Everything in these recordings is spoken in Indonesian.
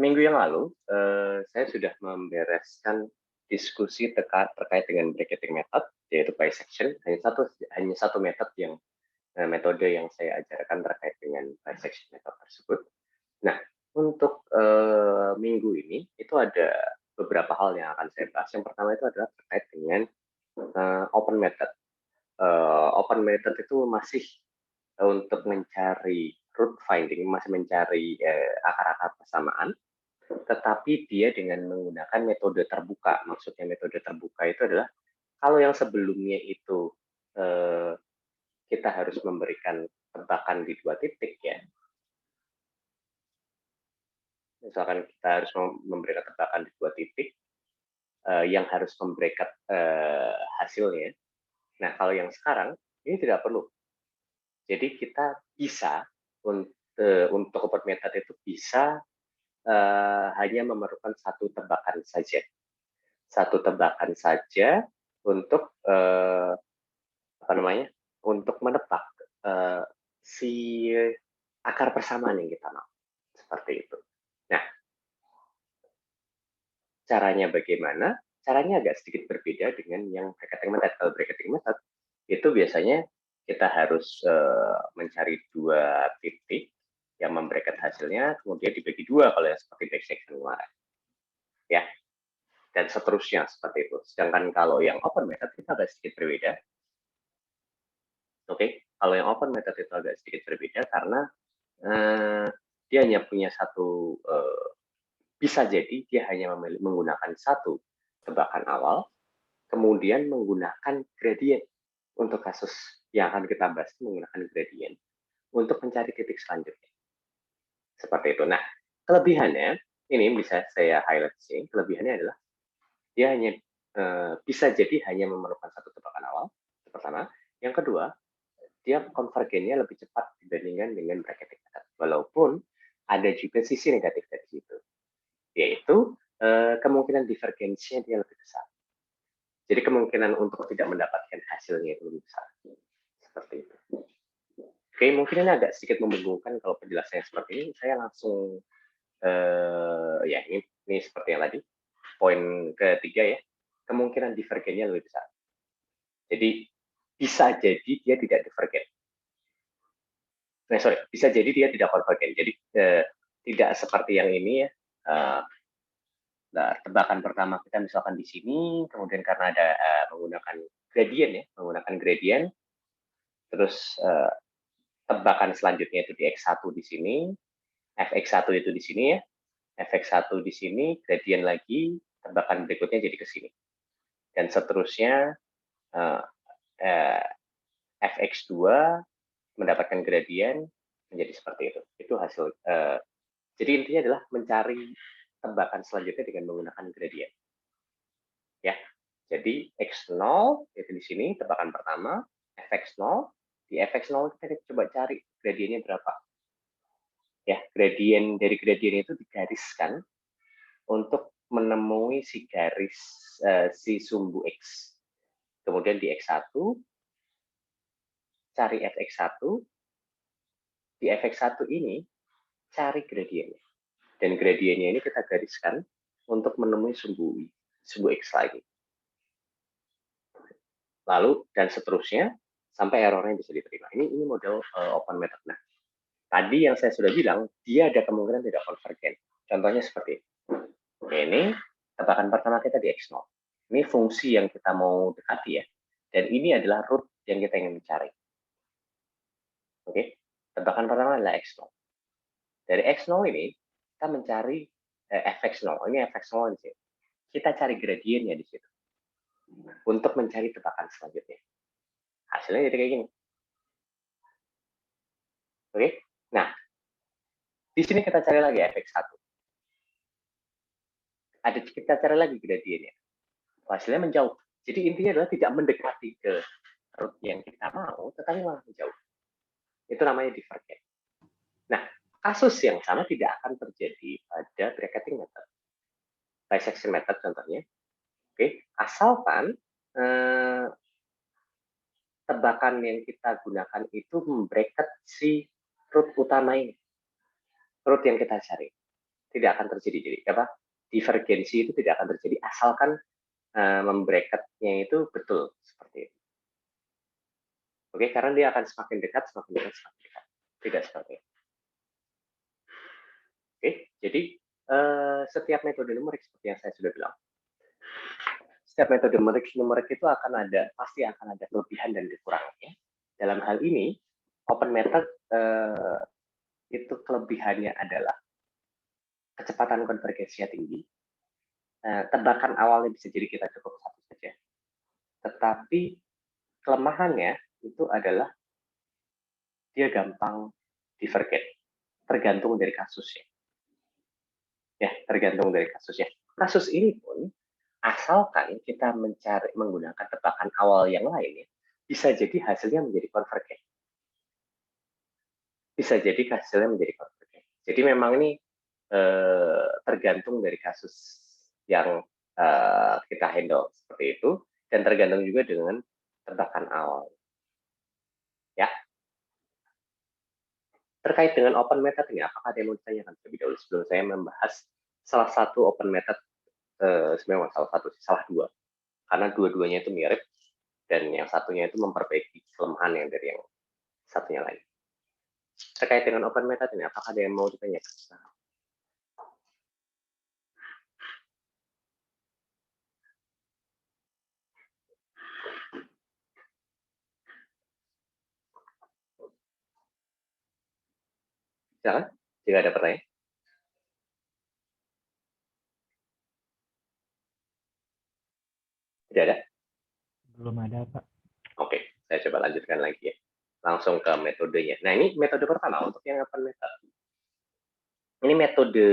Minggu yang lalu, saya sudah membereskan diskusi terkait dengan bracketing method, yaitu bisection. Hanya satu metode yang saya ajarkan terkait dengan bisection method tersebut. Nah, untuk minggu ini itu ada beberapa hal yang akan saya bahas. Yang pertama itu adalah terkait dengan open method. Open method itu masih untuk mencari root finding, masih mencari akar-akar persamaan, tetapi dia dengan menggunakan metode terbuka. Maksudnya metode terbuka itu adalah kalau yang sebelumnya itu kita harus memberikan tebakan di 2 titik ya. Misalkan kita harus memberikan tebakan di 2 titik yang harus membreakat hasilnya. Nah, kalau yang sekarang ini tidak perlu. Jadi kita bisa untuk open method itu bisa hanya memerlukan satu tebakan saja. Satu tebakan saja untuk untuk menebak si akar persamaan yang kita mau. Seperti itu. Nah, caranya bagaimana? Caranya agak sedikit berbeda dengan yang bracketing method. Kalau bracketing method itu biasanya kita harus mencari 2 titik yang membracket hasilnya, kemudian dibagi 2 kalau yang seperti bisection kemarin. Ya, dan seterusnya seperti itu. Sedangkan kalau yang open method itu agak sedikit berbeda. Oke, kalau yang open method itu agak sedikit berbeda karena dia hanya punya satu, bisa jadi dia hanya menggunakan satu tebakan awal, kemudian menggunakan gradient. Untuk kasus yang akan kita bahas menggunakan gradient untuk mencari titik selanjutnya. Seperti itu. Nah, kelebihannya, ini bisa saya highlight di sini, kelebihannya adalah dia hanya bisa jadi hanya memerlukan satu tebakan awal, yang pertama. Yang kedua, dia konvergennya lebih cepat dibandingkan dengan bracketing method. Walaupun ada juga sisi negatif dari situ, yaitu kemungkinan divergensinya dia lebih besar. Jadi kemungkinan untuk tidak mendapatkan hasilnya itu lebih besar. Seperti itu. Oke, mungkin ini agak sedikit membingungkan kalau penjelasannya seperti ini. Saya langsung, ya ini seperti yang tadi. Poin ketiga ya, kemungkinan divergennya lebih besar. Jadi bisa jadi dia tidak divergen. Bisa jadi dia tidak konvergen. Jadi tidak seperti yang ini ya. Nah, tebakan pertama kita misalkan di sini, kemudian karena ada menggunakan gradient, terus tebakan selanjutnya itu di X1 di sini, Fx1 itu di sini ya, Fx1 di sini, gradient lagi, tebakan berikutnya jadi ke sini. Dan seterusnya Fx2 mendapatkan gradient menjadi seperti itu. Itu hasil. Jadi intinya adalah mencari tebakan selanjutnya dengan menggunakan gradient. Ya. Jadi X0 itu di sini tebakan pertama, Fx0, di Fx0 kita coba cari gradientnya berapa. Ya, dari gradient itu digariskan untuk menemui si garis si sumbu X. Kemudian di X1 cari Fx1, di Fx1 ini cari gradientnya. Dan gradientnya ini kita gariskan untuk menemui sumbu X lagi. Lalu dan seterusnya sampai errornya bisa diterima. Ini model open method. Nah, tadi yang saya sudah bilang, dia ada kemungkinan tidak konvergen. Contohnya seperti ini. Oke, ini tebakan pertama kita di X0. Ini fungsi yang kita mau dekati ya. Dan ini adalah root yang kita ingin mencari. Oke, tebakan pertama adalah X0. Dari X0 ini, kita mencari Fx0. Ini Fx0 di sini. Kita cari gradientnya di situ. Untuk mencari tebakan selanjutnya. Hasilnya jadi kayak gini. Oke, nah, di sini kita cari lagi Fx1. Kita cari lagi gradientnya. Hasilnya menjauh. Jadi intinya adalah tidak mendekati ke root yang kita mau, tetapi malah menjauh. Itu namanya divergen. Nah, kasus yang sama tidak akan terjadi pada bracketing method. Bisection method contohnya. Oke, asalkan tebakan yang kita gunakan itu membracket si root utama ini. Root yang kita cari. tidak akan terjadi. Jadi apa? Divergensi itu tidak akan terjadi asalkan membracketnya itu betul seperti itu. Oke, karena dia akan semakin dekat, semakin dekat, semakin dekat. Tidak seperti itu. Oke, jadi setiap metode numerik seperti yang saya sudah bilang, setiap metode numerik itu pasti akan ada kelebihan dan kekurangannya. Dalam hal ini, open method itu kelebihannya adalah kecepatan konvergensinya tinggi. Tebakan awalnya bisa jadi kita cukup satu saja. Tetapi kelemahannya itu adalah dia gampang divergen, tergantung dari kasusnya. Ya, tergantung dari kasusnya. Kasus ini pun asalkan kita menggunakan tebakan awal yang lain, bisa jadi hasilnya menjadi konvergen. Bisa jadi hasilnya menjadi konvergen. Jadi memang ini tergantung dari kasus yang kita handle seperti itu, dan tergantung juga dengan tebakan awal. Ya. Terkait dengan open method ini, apakah ada yang mau ditanyakan terlebih dahulu sebelum saya membahas salah satu open method, sebenarnya salah dua, karena dua-duanya itu mirip, dan yang satunya itu memperbaiki kelemahan yang dari yang satunya lain. Terkait dengan open method ini, apakah ada yang mau ditanyakan? Silakan, jika ada pertanyaan. Tidak ada? Belum ada, Pak. Oke, saya coba lanjutkan lagi ya. Langsung ke metodenya. Nah, ini metode pertama untuk yang open method. Ini metode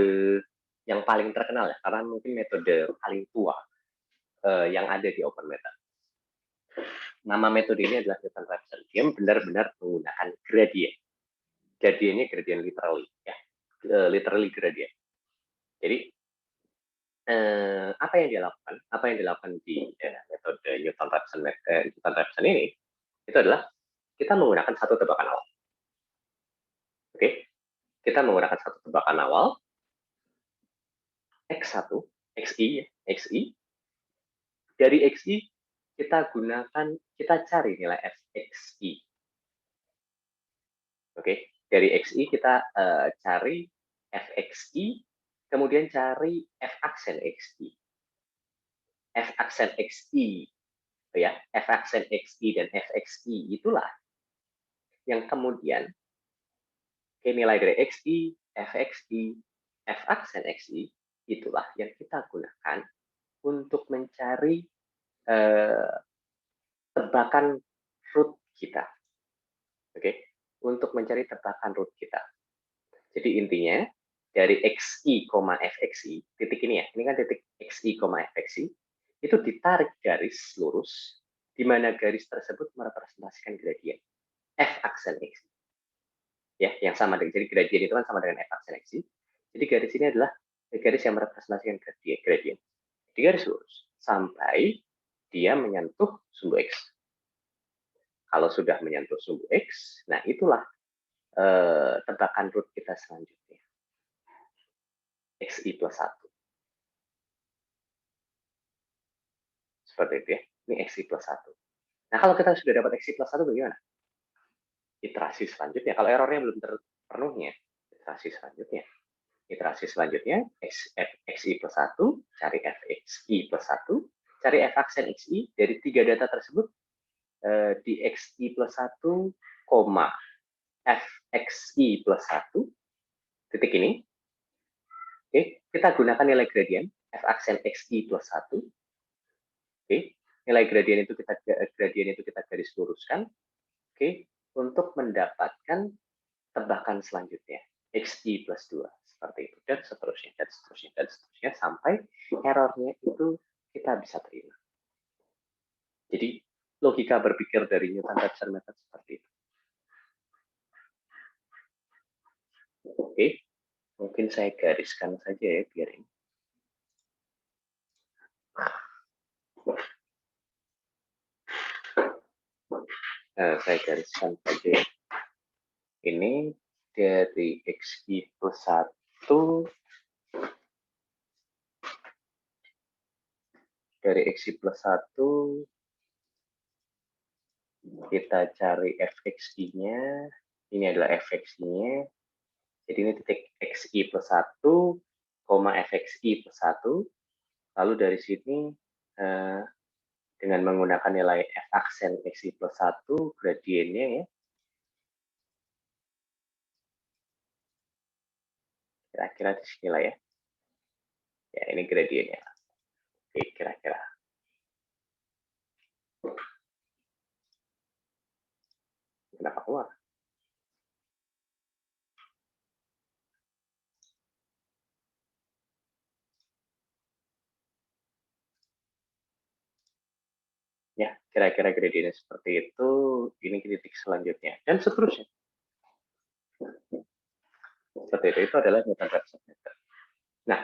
yang paling terkenal ya, karena mungkin metode paling tua yang ada di open method. Nama metode ini adalah Newton-Raphson. Dia benar-benar menggunakan gradient. Gradientnya gradient literally, ya, literally gradient. Jadi apa yang dia lakukan? Apa yang dilakukan di metode Newton-Raphson ini? Itu adalah kita menggunakan satu tebakan awal. Oke, kita menggunakan satu tebakan awal x1, xi. Dari xi kita cari nilai fxi. Oke, dari xi kita cari fxi, kemudian cari f aksen xi. F aksen xi, ya, f aksen xi dan fxi itulah yang kemudian nilai dari xi, fxi, f aksen xi itulah yang kita gunakan untuk mencari tebakan root kita. Oke, untuk mencari tebakan root kita. Jadi intinya dari xi, fxi, titik ini ya, ini kan titik xi, fxi, itu ditarik garis lurus, di mana garis tersebut merepresentasikan gradien f aksen xi. Ya, yang sama dengan, jadi gradien itu kan sama dengan f aksen xi. Jadi garis ini adalah garis yang merepresentasikan gradien. Di garis lurus sampai dia menyentuh sumbu x. Kalau sudah menyentuh sumbu x, nah itulah tebakan root kita selanjutnya. xi plus 1. Seperti itu ya. Ini xi plus 1. Nah, kalau kita sudah dapat xi plus 1 bagaimana? Iterasi selanjutnya. Kalau errornya belum terpenuhnya, iterasi selanjutnya. Iterasi selanjutnya, xi plus 1, cari fxi plus 1, cari f aksen xi, dari tiga data tersebut, di xi plus 1, fxi plus 1, titik ini. Oke, kita gunakan nilai gradien, f aksen xi plus 1. Oke, nilai gradien itu kita garis luruskan. Oke, untuk mendapatkan tebakan selanjutnya, xi plus 2. Seperti itu, dan seterusnya, dan seterusnya, dan seterusnya, sampai errornya itu kita bisa terima. Jadi, logika berpikir dari Newton-Raphson method seperti itu. Oke, mungkin saya gariskan saja ya, biar ini. Saya gariskan saja. Ini dari xi plus 1 dari xi plus 1, kita cari fxi-nya. Ini adalah fxi-nya. Jadi ini titik xi plus 1, fxi plus 1. Lalu dari sini, dengan menggunakan nilai f aksen xi plus 1, gradiennya ya. Kira-kira di sini lah ya. Ya, ini gradiennya. Oke, kira-kira. Kenapa keluar? Ya, kira-kira gradiennya seperti itu. Ini titik selanjutnya. Dan seterusnya. Seperti itu adalah Newton Raphson method. Nah,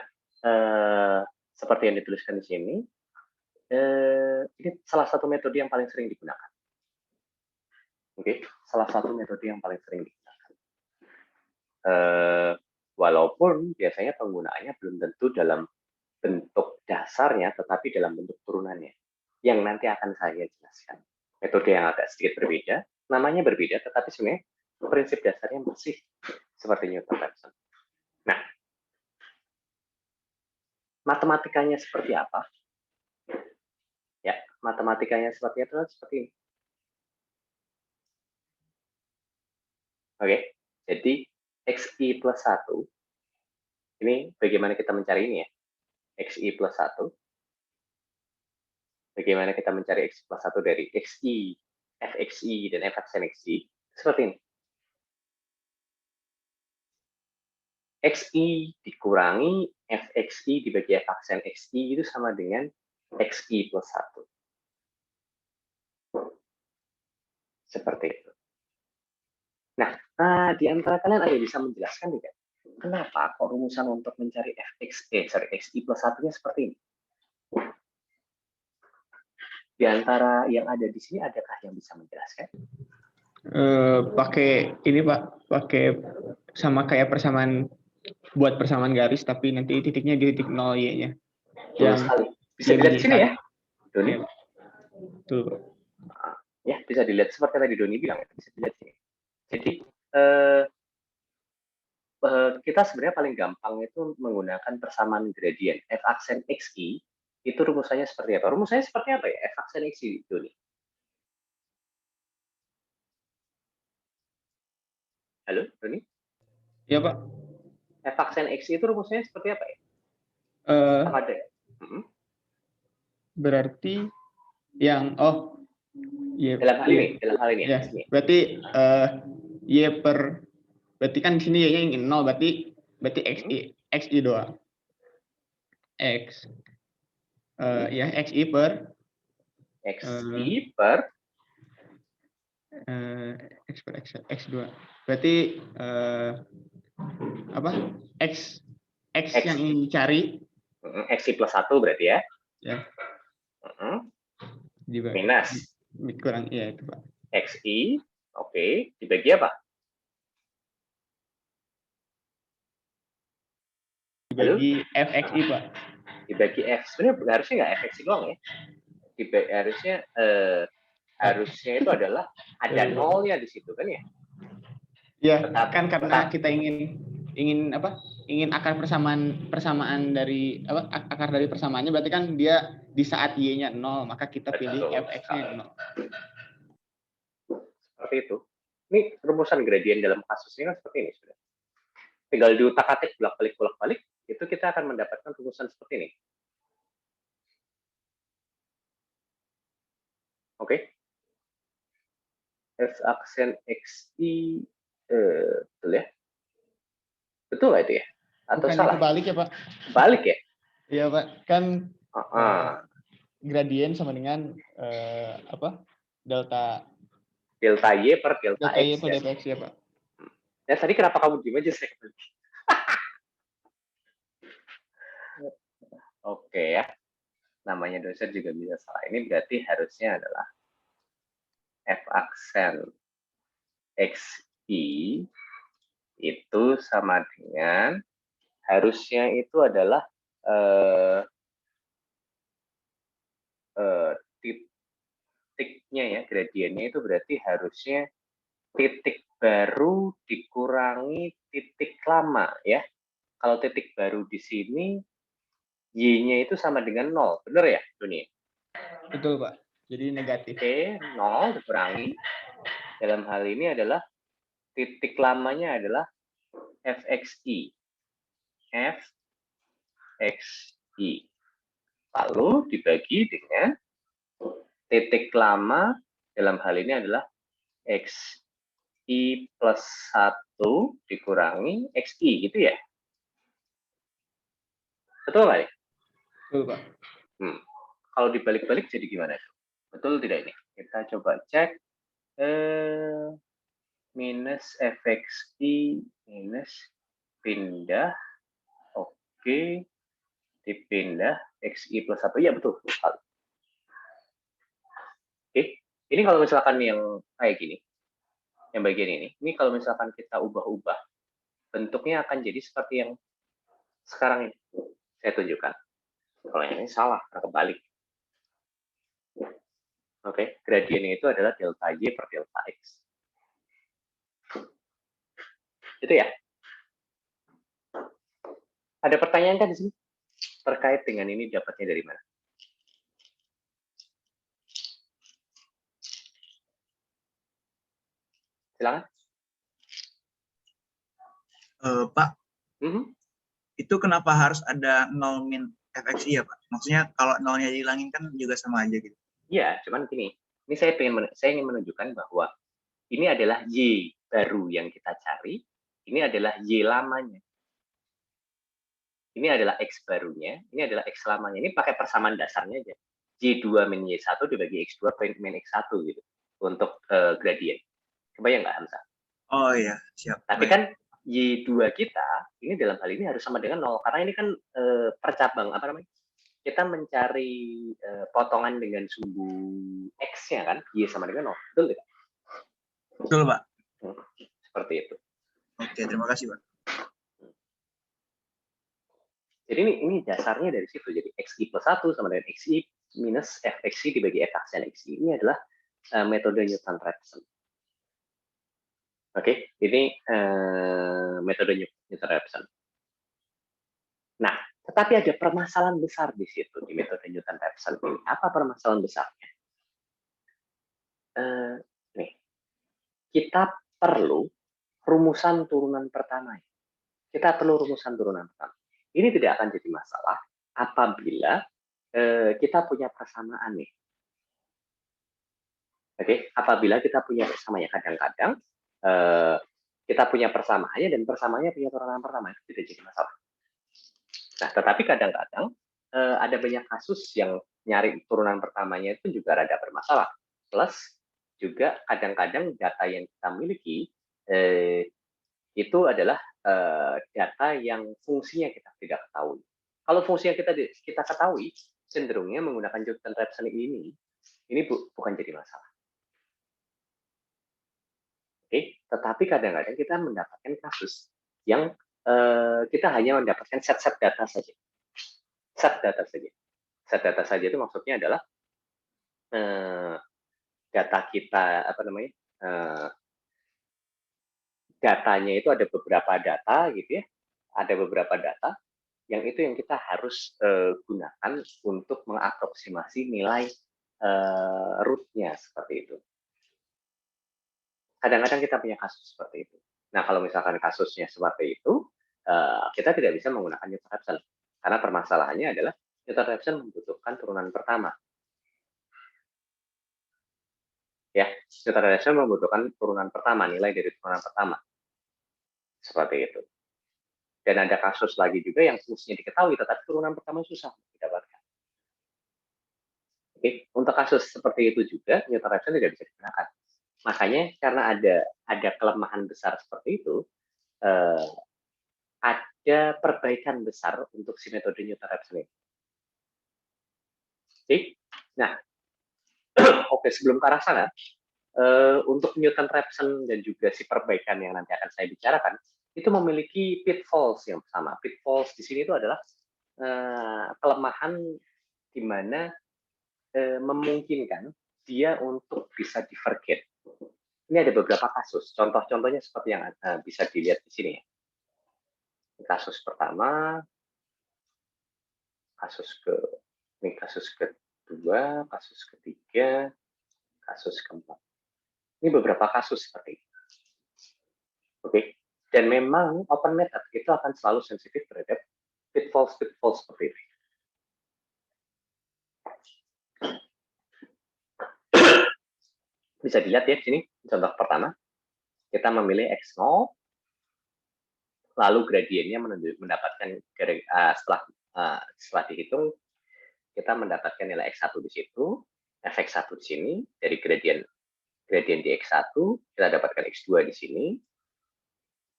seperti yang dituliskan di sini, ini salah satu metode yang paling sering digunakan. Oke, salah satu metode yang paling sering digunakan. Walaupun biasanya penggunaannya belum tentu dalam bentuk dasarnya, tetapi dalam bentuk turunannya, yang nanti akan saya jelaskan. Metode yang agak sedikit berbeda, namanya berbeda, tetapi sebenarnya prinsip dasarnya masih seperti Newton Raphson. Nah, matematikanya seperti apa? Ya, matematikanya seperti itu seperti ini. Oke, jadi xi plus 1, ini bagaimana kita mencari ini ya, xi plus 1, bagaimana kita mencari xi plus 1 dari xi, fxi, dan f aksen xi, seperti ini. xi dikurangi fxi dibagi f aksen xi itu sama dengan xi plus 1. Seperti itu. Nah, di antara kalian ada yang bisa menjelaskan tidak? Kenapa kok rumusan untuk mencari xi plus 1-nya seperti ini? Di antara yang ada di sini, adakah yang bisa menjelaskan? Pakai ini Pak, pakai sama kayak persamaan, buat persamaan garis, tapi nanti titiknya di titik 0 y-nya. Yang sekali. Bisa dilihat di sini ya, Doni? Ya, tuh. Ya, bisa dilihat seperti tadi Doni bilang, bisa dilihat sini. Jadi, kita sebenarnya paling gampang itu menggunakan persamaan gradien. F aksen xi, itu rumusannya seperti apa? Rumusannya seperti apa ya, F aksen xi, Doni? Halo, Doni? Ya Pak. F aksen xi itu rumusnya seperti apa ya? Apa ada? Berarti yang y, dalam hal ini ya. Berarti berarti kan di sini y-nya ingin 0, berarti xi doang. Ya xi per x2. Berarti apa? X yang ingin dicari xi plus 1 berarti ya. Ya. Minus kurang iya itu Pak. xi, oke, dibagi apa? Dibagi fxi Pak. Dibagi f. Sebenarnya harusnya nggak fxi doang ya. Harusnya itu adalah ada nolnya di situ kan ya. Ya, kan karena kita ingin apa? Ingin akar persamaan dari apa? Akar dari persamaannya berarti kan dia di saat y-nya 0, maka kita pilih fx-nya 0. Seperti itu. Ini rumusan gradien dalam kasus ini kan seperti ini sudah. Tinggal diutak-atik bolak-balik, itu kita akan mendapatkan rumusan seperti ini. Oke. F aksen xi, betul ya? Betul lah itu ya? Atau bukan salah? Kebalik ya Pak? Balik ya? Iya Pak, kan gradien sama dengan apa? Delta y per delta x. Y per delta x ya Pak. Ya tadi kenapa kamu diem aja saya kembali? Oke ya. Namanya dosen juga bisa salah. Ini berarti harusnya adalah f aksen xi itu sama dengan, harusnya itu adalah titiknya ya, gradiennya itu berarti harusnya titik baru dikurangi titik lama ya. Kalau titik baru di sini Y-nya itu sama dengan 0, benar ya, Doni? Betul, Pak. Jadi negatif. Oke, 0 dikurangi. Dalam hal ini adalah titik lamanya adalah fxi. fxi. Lalu dibagi dengan titik lama dalam hal ini adalah xi plus 1 dikurangi xi, gitu ya? Betul nggak nih? Betul, Pak. Kalau dibalik-balik jadi gimana? Betul tidak ini? Kita coba cek. Minus fxi minus pindah. Oke. Dipindah xi plus 1. Ya, betul. Oke. Ini kalau misalkan yang kayak gini, yang bagian ini kalau misalkan kita ubah-ubah, bentuknya akan jadi seperti yang sekarang ini. Saya tunjukkan. Kalau yang ini salah, kebalik. Oke, gradiennya itu adalah delta Y per delta X. Itu ya. Ada pertanyaan kan di sini? Terkait dengan ini dapatnya dari mana? Silakan. Pak, itu kenapa harus ada 0 min fxi ya, Pak? Maksudnya kalau nolnya dihilangin kan juga sama aja gitu. Iya, cuman gini. Ini saya ingin menunjukkan bahwa ini adalah Y baru yang kita cari, ini adalah Y lamanya. Ini adalah X barunya, ini adalah X lamanya. Ini pakai persamaan dasarnya aja. Y2 min Y1 dibagi X2 min X1 gitu. Untuk gradien. Kebayang nggak, Hamzah? Oh iya, siap. Tapi kan Y2 kita, ini dalam hal ini harus sama dengan 0. Karena ini kan percabang, apa namanya? Kita mencari potongan dengan sumbu X-nya kan, Y sama dengan 0. Betul tidak? Betul, Pak. Seperti itu. Oke, terima kasih, Pak. Jadi ini dasarnya dari situ. Jadi xi plus 1 sama dengan xi minus fxi dibagi f aksen xi. Ini adalah metode Newton-Raphson. Oke, ini metode Newton-Raphson. Nah, tetapi ada permasalahan besar di situ di metode Newton-Raphson ini. Apa permasalahan besarnya? Nih, kita perlu rumusan turunan pertama. Kita perlu rumusan turunan pertama. Ini tidak akan jadi masalah apabila kita punya persamaan nih. Oke, apabila kita punya persamaan, kadang-kadang kita punya persamaannya dan persamaannya punya turunan pertama, itu tidak jadi masalah. Nah, tetapi kadang-kadang ada banyak kasus yang nyari turunan pertamanya itu juga rada bermasalah. Plus juga kadang-kadang data yang kita miliki itu adalah data yang fungsinya kita tidak ketahui. Kalau fungsinya kita ketahui, cenderungnya menggunakan Newton-Raphson ini bukan jadi masalah. Oke, tetapi kadang-kadang kita mendapatkan kasus yang kita hanya mendapatkan set-set data saja. Set data saja. Set data saja itu maksudnya adalah data kita, apa namanya, datanya itu ada beberapa data gitu ya, ada beberapa data yang itu yang kita harus gunakan untuk mengaproksimasi nilai root-nya seperti itu. Kadang-kadang kita punya kasus seperti itu. Nah, kalau misalkan kasusnya seperti itu, kita tidak bisa menggunakan Newton-Raphson karena permasalahannya adalah Newton-Raphson membutuhkan turunan pertama. Ya, Newton-Raphson membutuhkan turunan pertama, nilai dari turunan pertama. Seperti itu. Dan ada kasus lagi juga yang fungsinya diketahui, tetapi turunan pertama susah didapatkan. Oke, untuk kasus seperti itu juga, Newton-Raphson tidak bisa digunakan. Makanya karena ada kelemahan besar seperti itu, ada perbaikan besar untuk si metode Newton-Raphson ini. Oke, nah, oke, sebelum ke arah sana, untuk Newton-Raphson dan juga si perbaikan yang nanti akan saya bicarakan, itu memiliki pitfalls yang sama. Pitfalls di sini itu adalah kelemahan di mana memungkinkan dia untuk bisa di-forget. Ini ada beberapa kasus. Contoh-contohnya seperti yang bisa dilihat di sini. Kasus pertama, ini kasus kedua, kasus ketiga, kasus keempat. Ini beberapa kasus seperti ini. Oke. Dan memang open method itu akan selalu sensitif terhadap pitfalls seperti ini. Bisa dilihat ya di sini, contoh pertama. Kita memilih X0, lalu gradiennya mendapatkan setelah dihitung, kita mendapatkan nilai X1 di situ, Fx1 di sini, dari gradien di X1, kita dapatkan X2 di sini,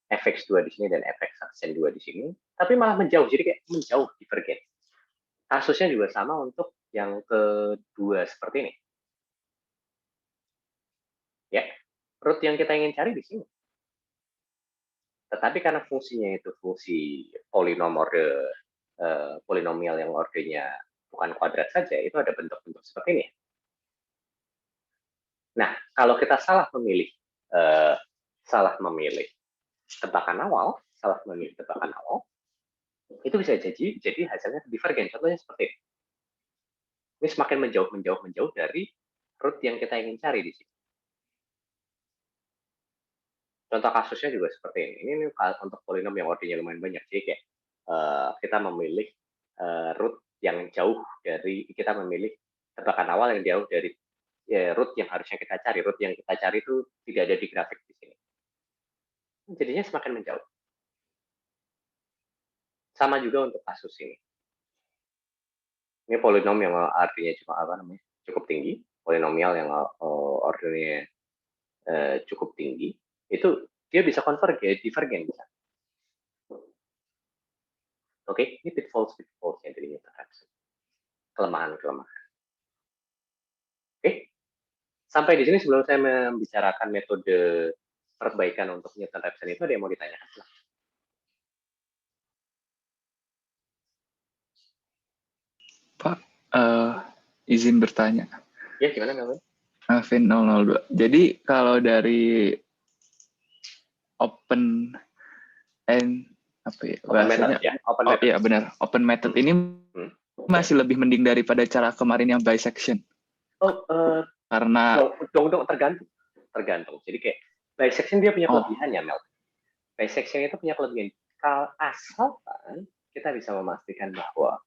Fx2 di sini, dan Fx2 di sini, tapi malah menjauh, jadi kayak menjauh, divergen. Kasusnya juga sama untuk yang kedua seperti ini. Ya, root yang kita ingin cari di sini. Tetapi karena fungsinya itu fungsi polinomial yang ordenya bukan kuadrat saja, itu ada bentuk-bentuk seperti ini. Nah, kalau kita salah memilih tebakan awal, itu bisa jadi hasilnya divergen. Contohnya seperti ini. Ini semakin menjauh dari root yang kita ingin cari di sini. Contoh kasusnya juga seperti ini. Ini untuk polinom yang ordenya lumayan banyak. Jadi kayak kita memilih root yang jauh dari, kita memilih tebakan awal yang jauh dari root yang harusnya kita cari. Root yang kita cari itu tidak ada di grafik di sini. Jadinya semakin menjauh. Sama juga untuk kasus ini. Ini polinom yang artinya cukup tinggi, polinomial yang ordernya cukup tinggi, itu dia bisa divergen. Oke, ini pitfalls yang dari Newton-Raphson. Kelemahan. Oke, sampai di sini sebelum saya membicarakan metode perbaikan untuk Newton-Raphson itu, ada yang mau ditanyakan? Pak, izin bertanya. Ya, gimana Melvin? Melvin 002. Jadi kalau dari open method, ya? Iya benar. Open method ini masih lebih mending daripada cara kemarin yang bisection. Karena tergantung. Jadi kayak bisection dia punya kelebihannya, Mel. Bisection itu punya kelebihan. Asalkan kita bisa memastikan bahwa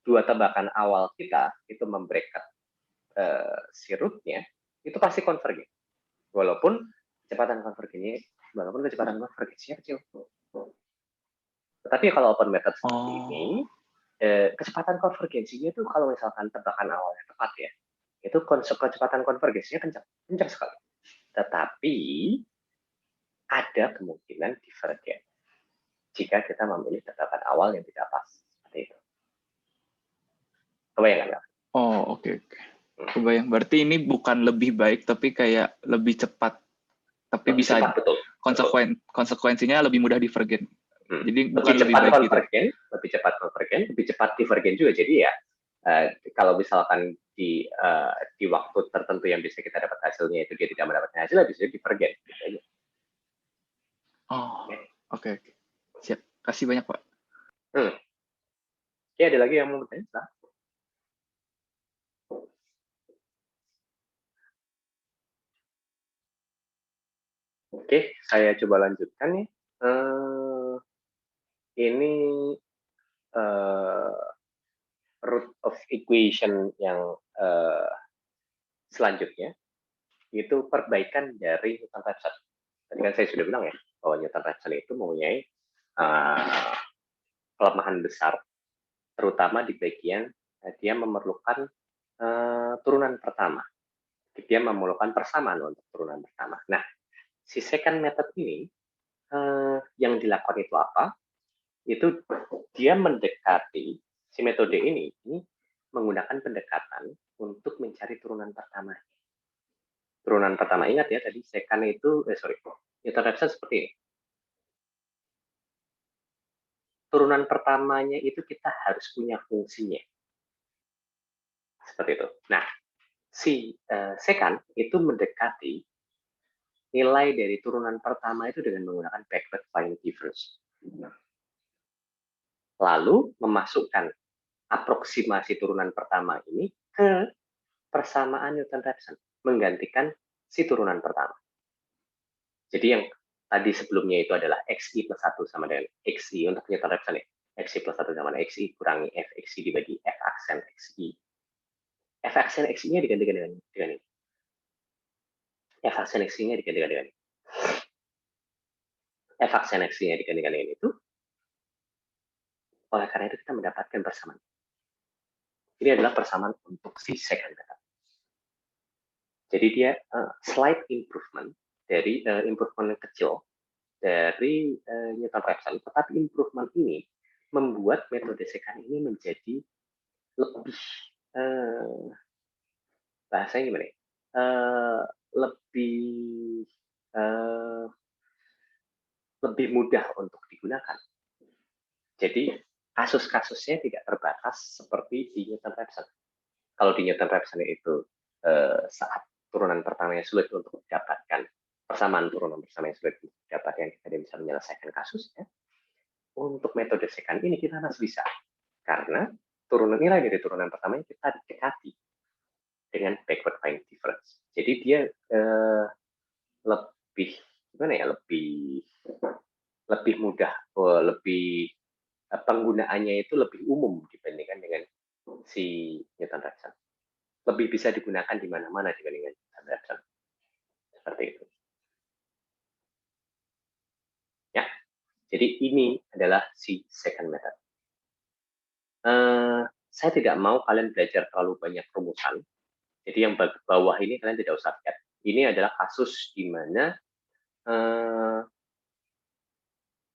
dua tebakan awal kita itu membreaket si root-nya, itu pasti konvergen. Walaupun kecepatan konvergensinya kecil. Tetapi kalau open method seperti ini, kecepatan konvergensinya itu kalau misalkan tebakan awalnya tepat ya, itu kecepatan konvergensinya kencang sekali. Tetapi ada kemungkinan divergen jika kita memilih tebakan awal yang tidak pas. Seperti itu. Kebayang nggak? Oke. Kebayang. Berarti ini bukan lebih baik, tapi kayak lebih cepat. Tapi lebih bisa cepat, betul. Konsekuensinya lebih mudah divergen. Jadi bukan lebih baik konvergen, gitu. Lebih cepat divergen juga. Jadi ya, kalau misalkan di waktu tertentu yang bisa kita dapat hasilnya itu dia tidak mendapatkan hasil, bisa divergen. Gitu aja. Oke. Siap. Kasih banyak, Pak. Oke, ada lagi yang mau bertanya? Oke, saya coba lanjutkan nih. Ini root of equation yang selanjutnya, itu perbaikan dari Newton-Raphson. Tadi kan saya sudah bilang ya, bahwa Newton-Raphson itu mempunyai kelemahan besar, terutama di bagian dia memerlukan turunan pertama. Dia memerlukan persamaan untuk turunan pertama. Nah, si second method ini, yang dilakukan itu apa? Itu dia mendekati, si metode ini menggunakan pendekatan untuk mencari turunan pertama. Turunan pertama, ingat ya, tadi second itu, Newton-Raphson seperti ini. Turunan pertamanya itu kita harus punya fungsinya. Seperti itu. Nah, si secant itu mendekati nilai dari turunan pertama itu dengan menggunakan backward finding difference. Lalu memasukkan aproksimasi turunan pertama ini ke persamaan Newton-Raphson, menggantikan si turunan pertama. Jadi yang tadi sebelumnya itu adalah XI plus 1 sama dengan XI untuk Newton-Raphson ya. XI plus 1 sama dengan XI kurangi FXI dibagi F aksen XI. F aksen XI-nya digantikan dengan ini. F aksen XI-nya digantikan dengan ini. F aksen XI-nya digantikan dengan itu. Oleh karena itu kita mendapatkan persamaan. Ini adalah persamaan untuk si secant method. Jadi dia slight improvement dari improvement yang kecil dari Newton-Raphson, tetapi improvement ini membuat metode secant ini menjadi lebih bahasanya gimana? Lebih mudah untuk digunakan. Jadi kasus-kasusnya tidak terbatas seperti di Newton-Raphson. Kalau di Newton-Raphson itu saat turunan pertamanya sulit untuk didapatkan, persamaan turunan bersama yang sulit untuk didapatkan, kita tidak bisa menyelesaikan kasusnya. Untuk metode secant ini kita harus bisa, karena nilai dari turunan pertamanya kita dekati dengan backward finding difference. Jadi dia lebih gimana ya? Lebih mudah, penggunaannya itu lebih umum dibandingkan dengan si Newton-Raphson. Lebih bisa digunakan di mana-mana dibandingkan Newton-Raphson. Seperti itu. Ya, jadi ini adalah si secant method. Saya tidak mau kalian belajar terlalu banyak rumusan. Jadi yang bawah ini kalian tidak usah lihat. Ini adalah kasus di mana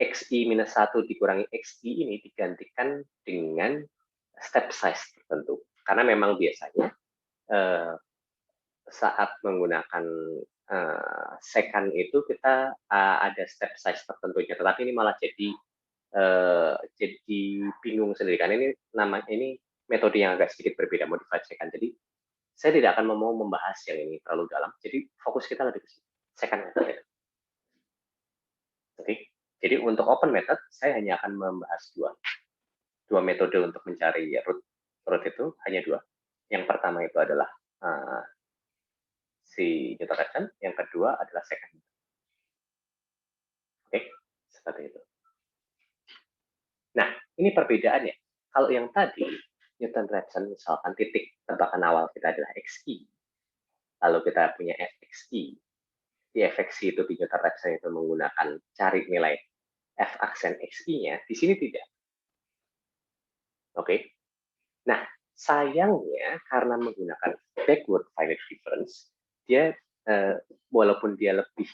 XI-1 dikurangi XI ini digantikan dengan step size tertentu. Karena memang biasanya saat menggunakan secant itu kita ada step size tertentunya, tetapi ini malah jadi bingung sendiri karena ini metode yang agak sedikit berbeda, modified secant. Jadi saya tidak akan mau membahas yang ini terlalu dalam. Jadi fokus kita lebih ke secant method ya. Oke. Jadi untuk open method saya hanya akan membahas dua metode untuk mencari root itu hanya dua. Yang pertama itu adalah si Newton-Raphson, yang kedua adalah secant. Oke, seperti itu. Nah, ini perbedaannya. Kalau yang tadi Newton-Raphson misalkan titik tebakan awal kita adalah XI, lalu kita punya FXI. Di FXI itu di Newton-Raphson itu menggunakan cari nilai F aksen XI-nya, di sini tidak. Oke. Nah, sayangnya karena menggunakan backward finding difference, dia walaupun dia lebih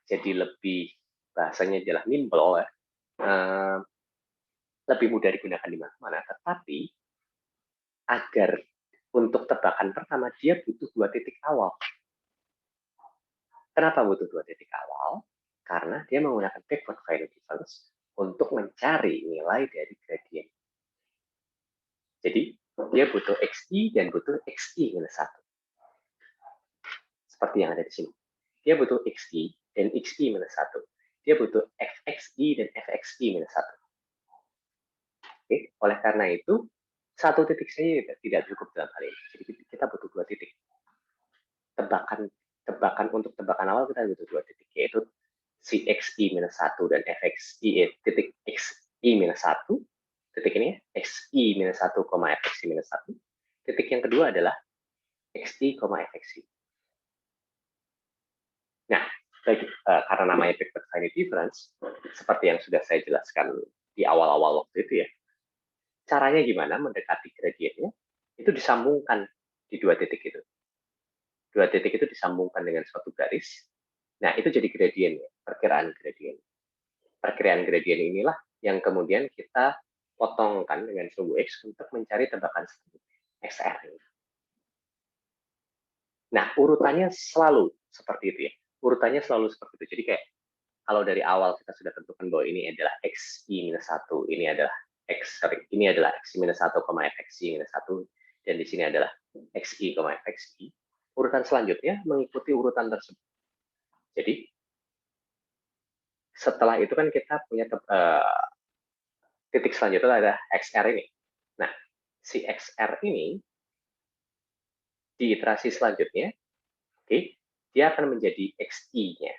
jadi lebih bahasanya adalah nimble ya, lebih mudah digunakan di mana-mana, tetapi agar untuk tebakan pertama dia butuh 2 titik awal. Kenapa butuh 2 titik awal? Karena dia menggunakan backward finding difference untuk mencari nilai dari gradient. Jadi dia butuh XI dan butuh XI-1. Seperti yang ada di sini. Dia butuh XI dan XI-1. Dia butuh FXI dan FXI-1. Oke, oleh karena itu, 1 titik saja tidak cukup dalam hal ini. Jadi kita butuh 2 titik. Tebakan untuk tebakan awal kita butuh 2 titik, yaitu si XI-1 dan FXI titik XI-1. Titik ini XI-1, FXI-1. Titik yang kedua adalah XI, FXI. Nah, karena namanya backward finding difference, seperti yang sudah saya jelaskan di awal-awal waktu itu ya, caranya gimana mendekati gradiennya, itu disambungkan di 2 titik itu. 2 titik itu disambungkan dengan suatu garis. Nah, itu jadi gradien, perkiraan gradien. Perkiraan gradien inilah yang kemudian kita potongkan dengan sumbu X untuk mencari tebakan XR. Nah, urutannya selalu seperti itu ya. Urutannya selalu seperti itu. Jadi kayak kalau dari awal kita sudah tentukan bahwa ini adalah XI-1, ini adalah XI-1, FXI-1, dan di sini adalah XI, FXI, urutan selanjutnya mengikuti urutan tersebut. Jadi, setelah itu kan kita punya titik selanjutnya adalah XR ini. Nah, si XR ini di iterasi selanjutnya, oke, dia akan menjadi XI-nya.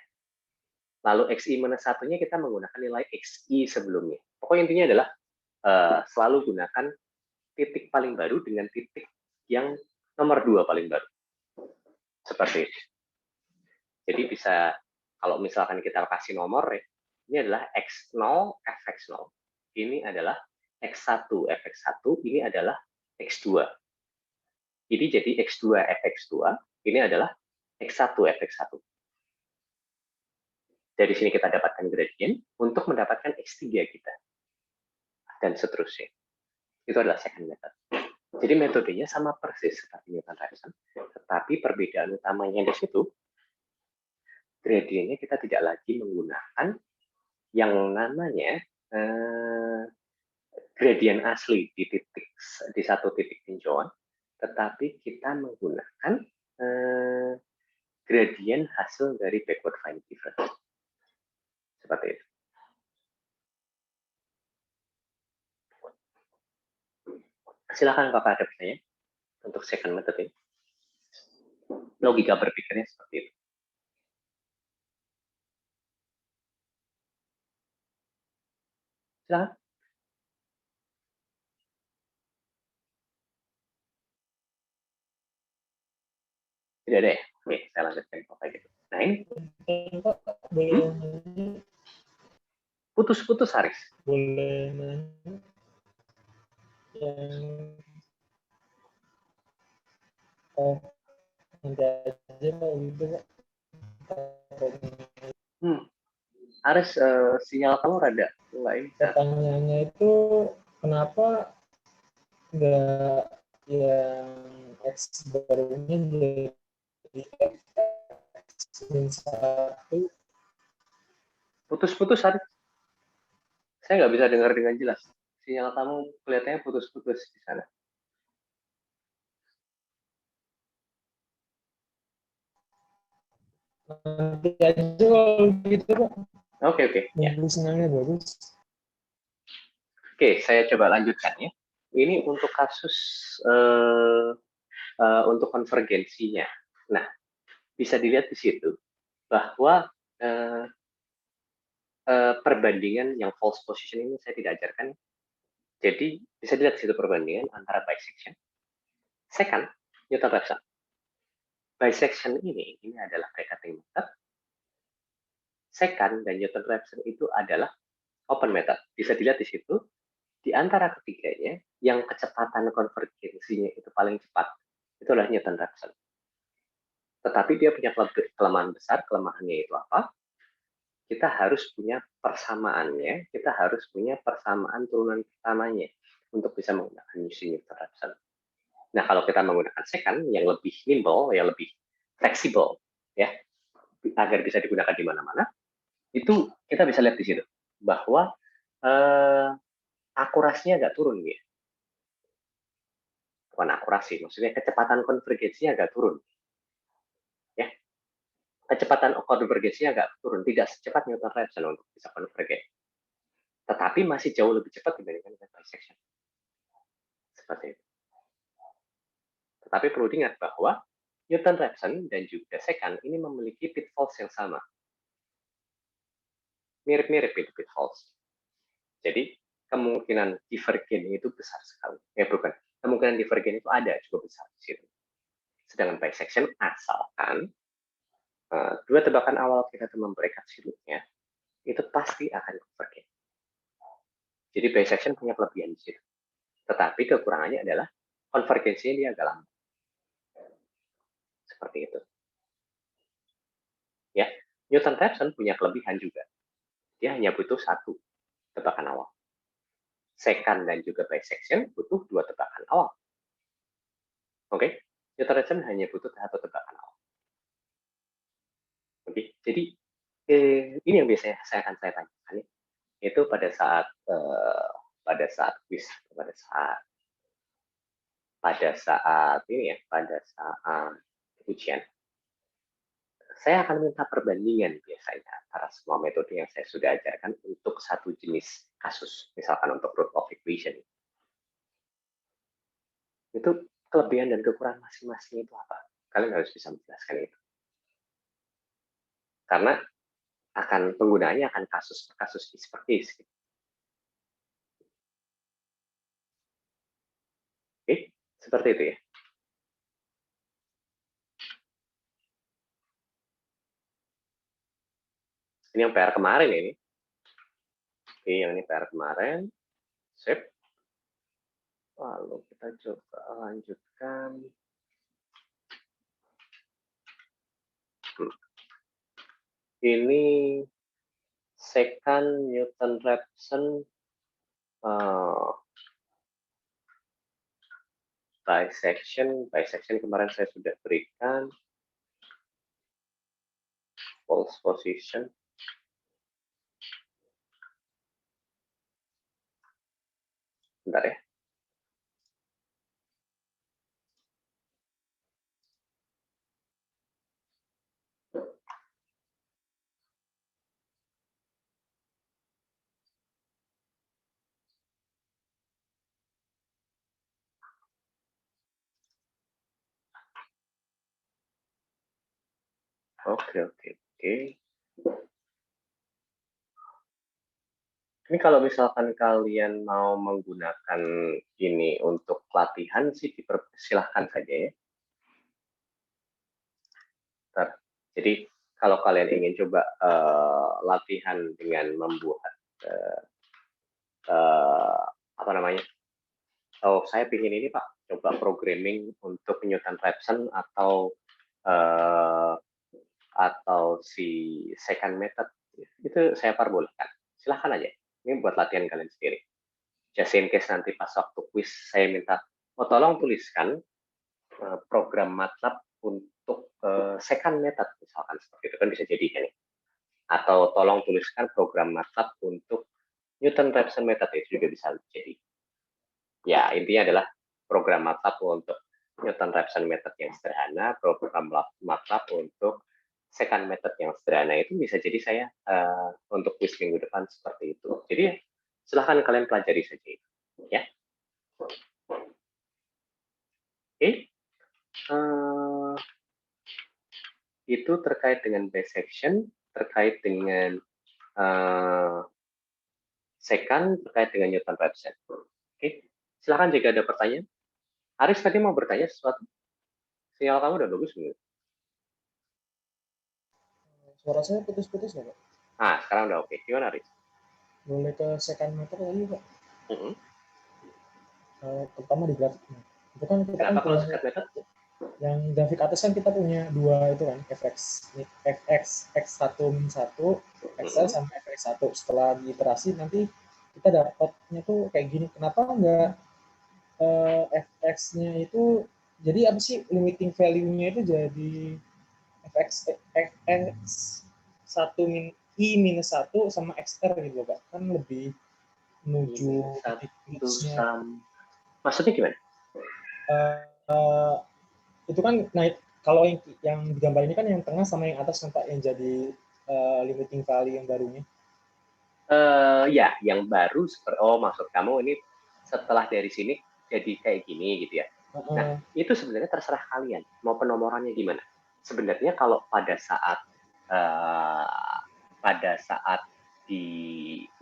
Lalu XI minus satunya kita menggunakan nilai XI sebelumnya. Pokoknya intinya adalah selalu gunakan titik paling baru dengan titik yang nomor 2 paling baru. Seperti itu. Jadi bisa, kalau misalkan kita kasih nomor, ya, ini adalah X0, Fx0. Ini adalah X1, Fx1. Ini adalah X2. Ini jadi X2, Fx2. Ini adalah X1, Fx1. Dari sini kita dapatkan gradient untuk mendapatkan X3 kita. Dan seterusnya. Itu adalah second method. Jadi metodenya sama persis seperti Newton-Raphson, tetapi perbedaan utamanya di situ, gradientnya kita tidak lagi menggunakan yang namanya gradient asli di satu titik tinjauan, tetapi kita menggunakan gradient hasil dari backward fine difference. Seperti itu. Silakan Bapak ada pertanyaan untuk second method ini. Logika berpikirnya seperti itu. Silakan. Tidak ada ya? Oke, saya lanjutkan Bapak gitu. Nah ini putus-putus Haris. Boleh nanya yang nanti aja Pak gitu Pak. Haris, sinyal kamu rada mulai. Pertanyaannya itu kenapa nggak yang X barunya jadi X-1? Putus-putus Haris. Saya nggak bisa dengar dengan jelas. Sinyal kamu kelihatannya putus-putus di sana. Nanti aja kalau gitu Pak. Oke. Ya. Sinyalnya bagus. Oke, saya coba lanjutkan ya. Ini untuk kasus untuk konvergensinya. Nah, bisa dilihat di situ bahwa perbandingan yang false position ini saya tidak ajarkan. Jadi bisa dilihat di situ perbandingan antara bisection, second, Newton-Raphson. Bisection ini adalah Picatinny method. Second dan Newton-Raphson itu adalah open method. Bisa dilihat di situ. Di antara ketiganya, yang kecepatan konvergensinya itu paling cepat, itu adalah Newton-Raphson. Tetapi dia punya kelemahan besar. Kelemahannya itu apa? Kita harus punya persamaannya, kita harus punya persamaan turunan pertamanya untuk bisa menggunakan Newton-Raphson. Nah, kalau kita menggunakan second yang lebih nimble, yang lebih fleksibel, ya, agar bisa digunakan di mana-mana, itu kita bisa lihat di situ bahwa akurasinya agak turun, ya. Bukan akurasi, maksudnya kecepatan konvergensinya agak turun. Ya. Kecepatan konvergensinya agak turun, tidak secepat Newton-Raphson untuk bisa konvergen. Tetapi masih jauh lebih cepat dibandingkan dengan bisection. Seperti itu. Tetapi perlu diingat bahwa Newton-Raphson dan juga second ini memiliki pitfalls yang sama. Mirip-mirip itu pitfalls. Jadi, kemungkinan divergen itu besar sekali. Bukan. Kemungkinan divergen itu ada juga besar di situ. Sedangkan bisection asalkan dua tebakan awal kita itu memberikan sudutnya, itu pasti akan convergen. Jadi bisection punya kelebihan di situ. Tetapi kekurangannya adalah konvergensinya dia agak lambat. Seperti itu. Ya, Newton-Raphson punya kelebihan juga. Dia hanya butuh satu tebakan awal. Second dan juga bisection butuh dua tebakan awal. Oke, Newton-Raphson hanya butuh satu tebakan awal. Oke, jadi ini yang biasanya saya tanyakan, itu pada saat quiz, pada saat pada saat ini ya, pada saat ujian, saya akan minta perbandingan biasanya antara semua metode yang saya sudah ajarkan untuk satu jenis kasus, misalkan untuk root of equation. Itu kelebihan dan kekurangan masing-masing itu apa? Kalian harus bisa menjelaskan itu. Karena penggunaannya akan kasus per kasus seperti itu. Oke, seperti itu ya. Ini yang PR kemarin ini. Oke, yang ini PR kemarin. Sip. Lalu kita coba lanjutkan. Ini secant Newton-Raphson bisection kemarin saya sudah berikan. False position. Bentar ya. Oke. Ini kalau misalkan kalian mau menggunakan ini untuk latihan sih dipersilahkan saja ya. Jadi kalau kalian ingin coba latihan dengan membuat apa namanya? Oh, saya ingin ini Pak, coba programming untuk Newton-Raphson atau si secant method itu saya perbolehkan. Silahkan aja. Ini buat latihan kalian sendiri. Just in case nanti pas waktu quiz saya minta, tolong tuliskan program MATLAB untuk secant method misalkan seperti itu kan bisa jadi kan ya. Atau tolong tuliskan program MATLAB untuk Newton-Raphson method itu juga bisa jadi. Ya, intinya adalah program MATLAB untuk Newton-Raphson method yang sederhana, program MATLAB untuk secant method yang sederhana itu bisa jadi saya untuk quiz minggu depan seperti itu. Jadi silahkan kalian pelajari saja itu, ya. Oke. Itu terkait dengan bisection, terkait dengan secant, terkait dengan Newton-Raphson. Oke. Silahkan jika ada pertanyaan. Aris tadi mau bertanya sesuatu? Sinyal kamu udah bagus belum? Suara saya putus-putus ya, Pak? Sekarang udah oke. Gimana, Aris? Boleh ke secant method lagi, Pak? Terutama di grafiknya. Itu kan kita Kenapa kalau secant method? Yang grafik atas kan kita punya dua itu kan, fx1 min 1, xl sama fx1. Setelah diiterasi nanti kita dapatnya tuh kayak gini. Kenapa enggak fx-nya itu jadi apa sih limiting value-nya itu jadi fx1 min i minus 1 sama xr gitu Pak. Kan lebih menuju maksudnya gimana? Itu kan kalau yang di gambar ini kan yang tengah sama yang atas kan Pak yang jadi limiting value yang barunya. Ya, yang baru maksud kamu ini setelah dari sini jadi kayak gini gitu ya. Nah, itu sebenarnya terserah kalian mau penomorannya gimana. Sebenarnya kalau pada saat di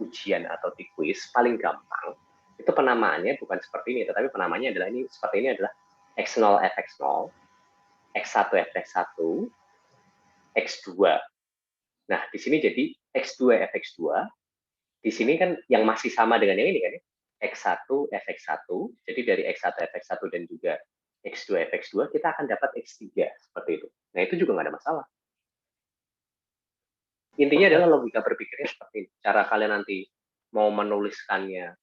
ujian atau di quiz paling gampang itu penamaannya bukan seperti ini, tetapi penamaannya adalah ini seperti ini adalah x0 fx0, x1 fx1, x2. Nah, di sini jadi x2 fx2. Di sini kan yang masih sama dengan yang ini kan ya, x1 fx1. Jadi dari x1 fx1 dan juga x2 fx2 kita akan dapat x3 seperti itu. Nah, itu juga nggak ada masalah. Intinya adalah logika berpikirnya seperti ini. Cara kalian nanti mau menuliskannya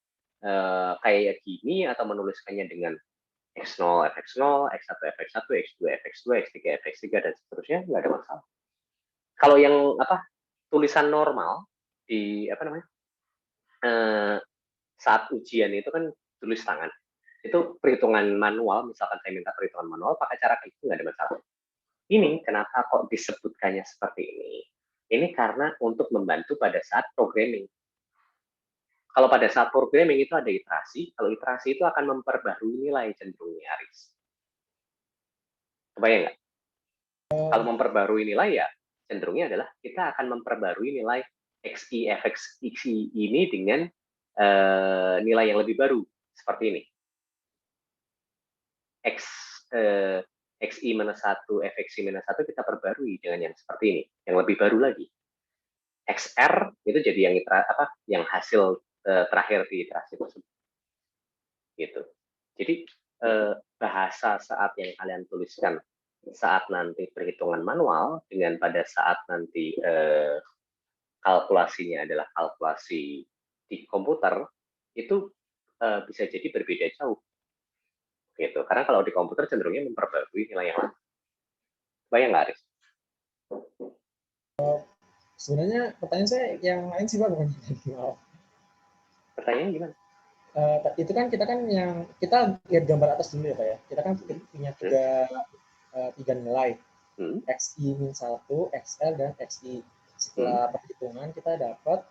kayak gini atau menuliskannya dengan x0 fx0, x1 fx1, x2 fx2, x3 fx3 dan seterusnya nggak ada masalah. Kalau yang tulisan normal di saat ujian itu kan tulis tangan. Itu perhitungan manual, misalkan saya minta perhitungan manual, pakai cara kayak itu nggak ada masalah. Ini kenapa kok disebutkannya seperti ini? Ini karena untuk membantu pada saat programming. Kalau pada saat programming itu ada iterasi, kalau iterasi itu akan memperbarui nilai cenderungnya, Aris. Kebayang nggak? Kalau memperbarui nilai ya, cenderungnya adalah kita akan memperbarui nilai XI, FXI ini dengan nilai yang lebih baru, seperti ini. XI-1, FXI-1 kita perbarui dengan yang seperti ini, yang lebih baru lagi. XR itu jadi yang hasil terakhir di iterasi tersebut. Gitu. Jadi bahasa saat yang kalian tuliskan saat nanti perhitungan manual dengan pada saat nanti kalkulasinya adalah kalkulasi di komputer itu bisa jadi berbeda jauh. Gitu. Karena kalau di komputer cenderungnya memperbarui nilai yang lama. Bayang nggak, Aris? Sebenarnya pertanyaan saya yang lain sih Pak, bukan tadi. Pertanyaannya gimana? Itu kan kita lihat gambar atas dulu ya Pak ya. Kita kan punya tiga nilai. XI-1, XL, dan XI. Setelah perhitungan kita dapat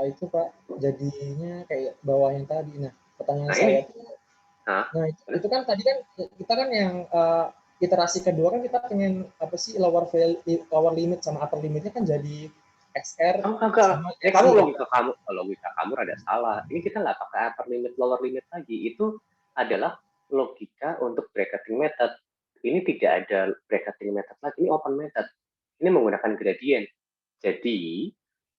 itu Pak, jadinya kayak bawah yang tadi. Nah, pertanyaan saya itu, itu kan tadi kan kita kan yang iterasi kedua kan kita pengen apa sih lower limit sama upper limitnya kan jadi XR sama XI. Kamu logika kamu rada salah. Ini kita nggak pakai upper limit, lower limit lagi. Itu adalah logika untuk bracketing method. Ini tidak ada bracketing method lagi, ini open method. Ini menggunakan gradient. Jadi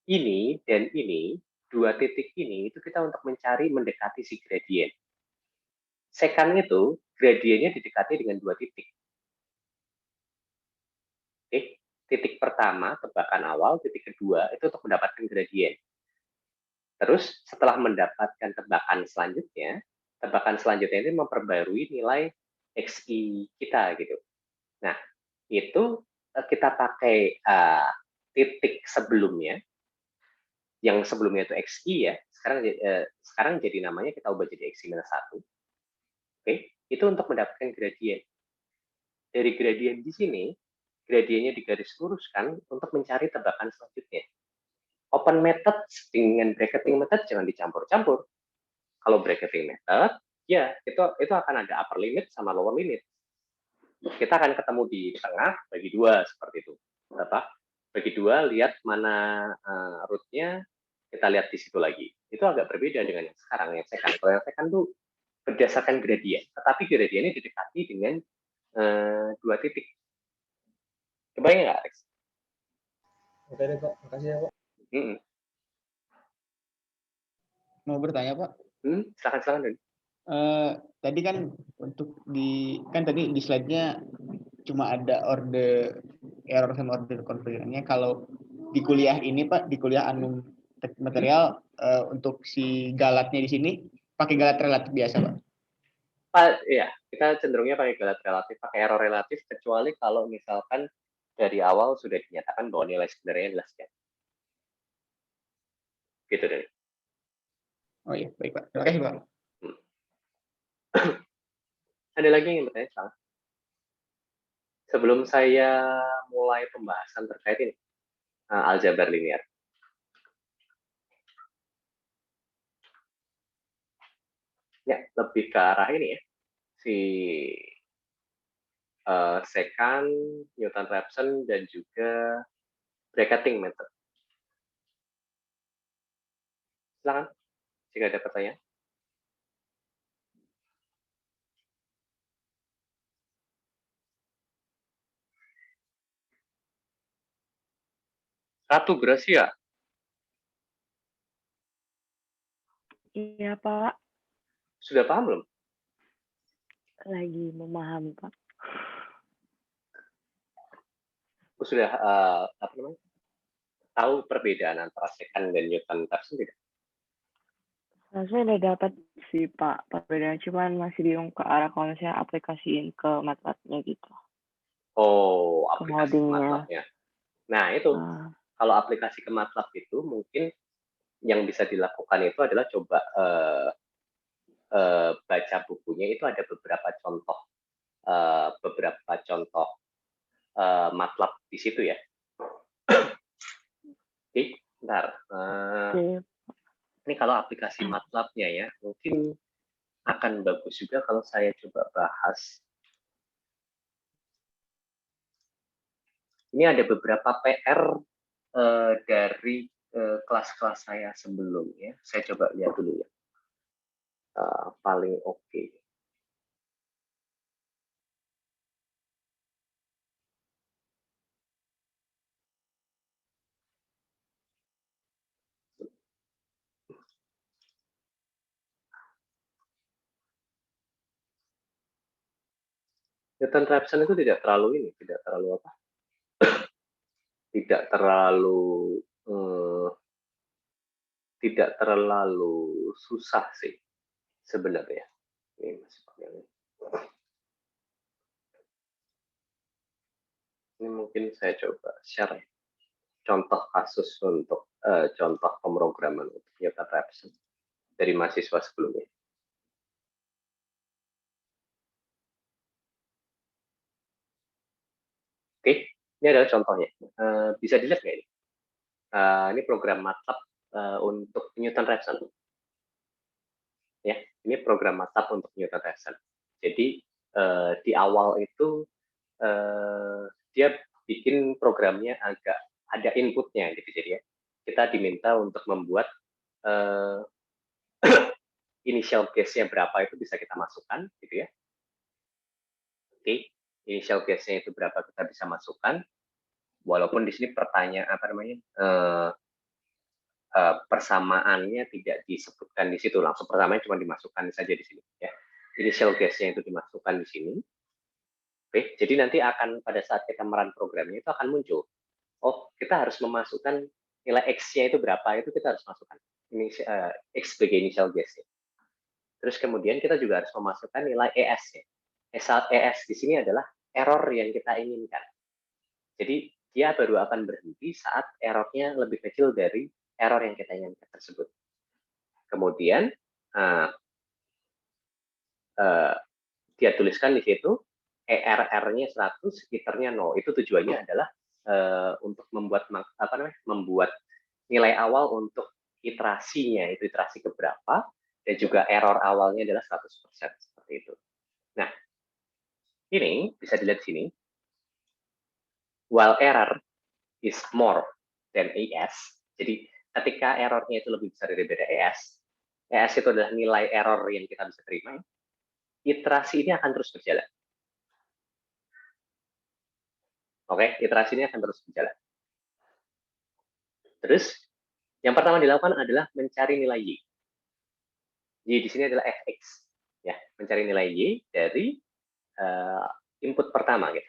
ini dan ini, dua titik ini itu kita untuk mencari mendekati si gradient. Second itu gradientnya didekati dengan dua titik. Oke. Titik pertama, tebakan awal, titik kedua, itu untuk mendapatkan gradient. Terus, setelah mendapatkan tebakan selanjutnya ini memperbarui nilai XI kita, gitu. Nah, itu kita pakai titik sebelumnya, yang sebelumnya itu XI ya, sekarang jadi namanya kita ubah jadi XI-1. Oke, itu untuk mendapatkan gradient. Dari gradient di sini, gradiennya digaris luruskan untuk mencari tebakan selanjutnya. Open method dengan bracketing method jangan dicampur-campur. Kalau bracketing method, ya itu akan ada upper limit sama lower limit. Kita akan ketemu di tengah, bagi dua seperti itu. Bagi dua, lihat mana root-nya, kita lihat di situ lagi. Itu agak berbeda dengan yang sekarang. Yang second. Kalau yang second itu berdasarkan gradient, tetapi gradientnya didekati dengan dua titik. Kebayang nggak, Alex? Oke deh Pak, makasih ya Pak. Mau bertanya Pak? Silakan. Tadi kan tadi di slide-nya cuma ada order error sama order konfigurannya. Kalau di kuliah ini Pak, di kuliah Anum Teknik Material untuk si galatnya di sini pakai galat relatif biasa Pak? Iya, kita cenderungnya pakai galat relatif, pakai error relatif, kecuali kalau misalkan dari awal sudah dinyatakan bahwa nilai sebenarnya adalah sekian. Gitu deh. Oh iya, baik Pak. Terima kasih Pak. Ada lagi yang bertanya salah? Sebelum saya mulai pembahasan terkait ini, aljabar linear. Ya, lebih ke arah ini ya. Si secant, Newton-Raphson, dan juga bracketing method. Silakan, jika ada pertanyaan. Ratu Gracia. Iya, Pak. Sudah paham belum? Lagi memahami, Pak. Sudah tahu perbedaan antara secant dan Newton-Raphson tidak? Saya udah dapat sih, Pak, perbedaan. Cuman masih bingung ke arah kalau misalnya aplikasiin ke MATLAB-nya gitu. Oh, aplikasi ke MATLAB-nya. Nah, itu. Kalau aplikasi ke MATLAB itu mungkin yang bisa dilakukan itu adalah coba baca bukunya itu ada beberapa contoh MATLAB di situ ya. Oke, bentar. Ini kalau aplikasi MATLAB-nya ya, mungkin akan bagus juga kalau saya coba bahas. Ini ada beberapa PR dari kelas-kelas saya sebelumnya. Saya coba lihat dulu ya. Paling oke. Newton-Raphson itu tidak terlalu apa? Tidak terlalu susah sih sebenarnya. Ini masih pakai ini. Ini mungkin saya coba share contoh kasus untuk contoh pemrograman untuk Newton-Raphson dari mahasiswa sebelumnya. Oke, ini adalah contohnya. Bisa dilihat nggak ini? Ini program MATLAB untuk Newton-Raphson. Ya, ini program MATLAB untuk Newton-Raphson. Jadi di awal itu dia bikin programnya agak ada inputnya gitu, jadi ya kita diminta untuk membuat initial guess-nya berapa itu bisa kita masukkan gitu ya. Oke, initial guess-nya itu berapa kita bisa masukkan, walaupun di sini pertanyaan apa namanya persamaannya tidak disebutkan di situ, langsung persamaannya cuma dimasukkan saja di sini ya. Initial guess-nya itu dimasukkan di sini. Oke, jadi nanti akan pada saat kita merun programnya itu akan muncul. Oh, kita harus memasukkan nilai X-nya itu berapa, itu kita harus masukkan. Ini X sebagai initial guess-nya. Terus kemudian kita juga harus memasukkan nilai ES-nya. ES di sini adalah error yang kita inginkan. Jadi dia baru akan berhenti saat errornya lebih kecil dari error yang kita inginkan tersebut. Kemudian dia tuliskan di situ ERR-nya 100, iter-nya 0. Itu tujuannya adalah untuk membuat nilai awal untuk iterasinya, itu iterasi keberapa, dan juga error awalnya adalah 100%, seperti itu. Nah, ini bisa dilihat sini. While error is more than ES, jadi ketika errornya itu lebih besar daripada ES itu adalah nilai error yang kita bisa terima, iterasi ini akan terus berjalan. Oke, iterasi ini akan terus berjalan. Terus, yang pertama dilakukan adalah mencari nilai Y. Y di sini adalah fx, ya, mencari nilai Y dari input pertama, gitu,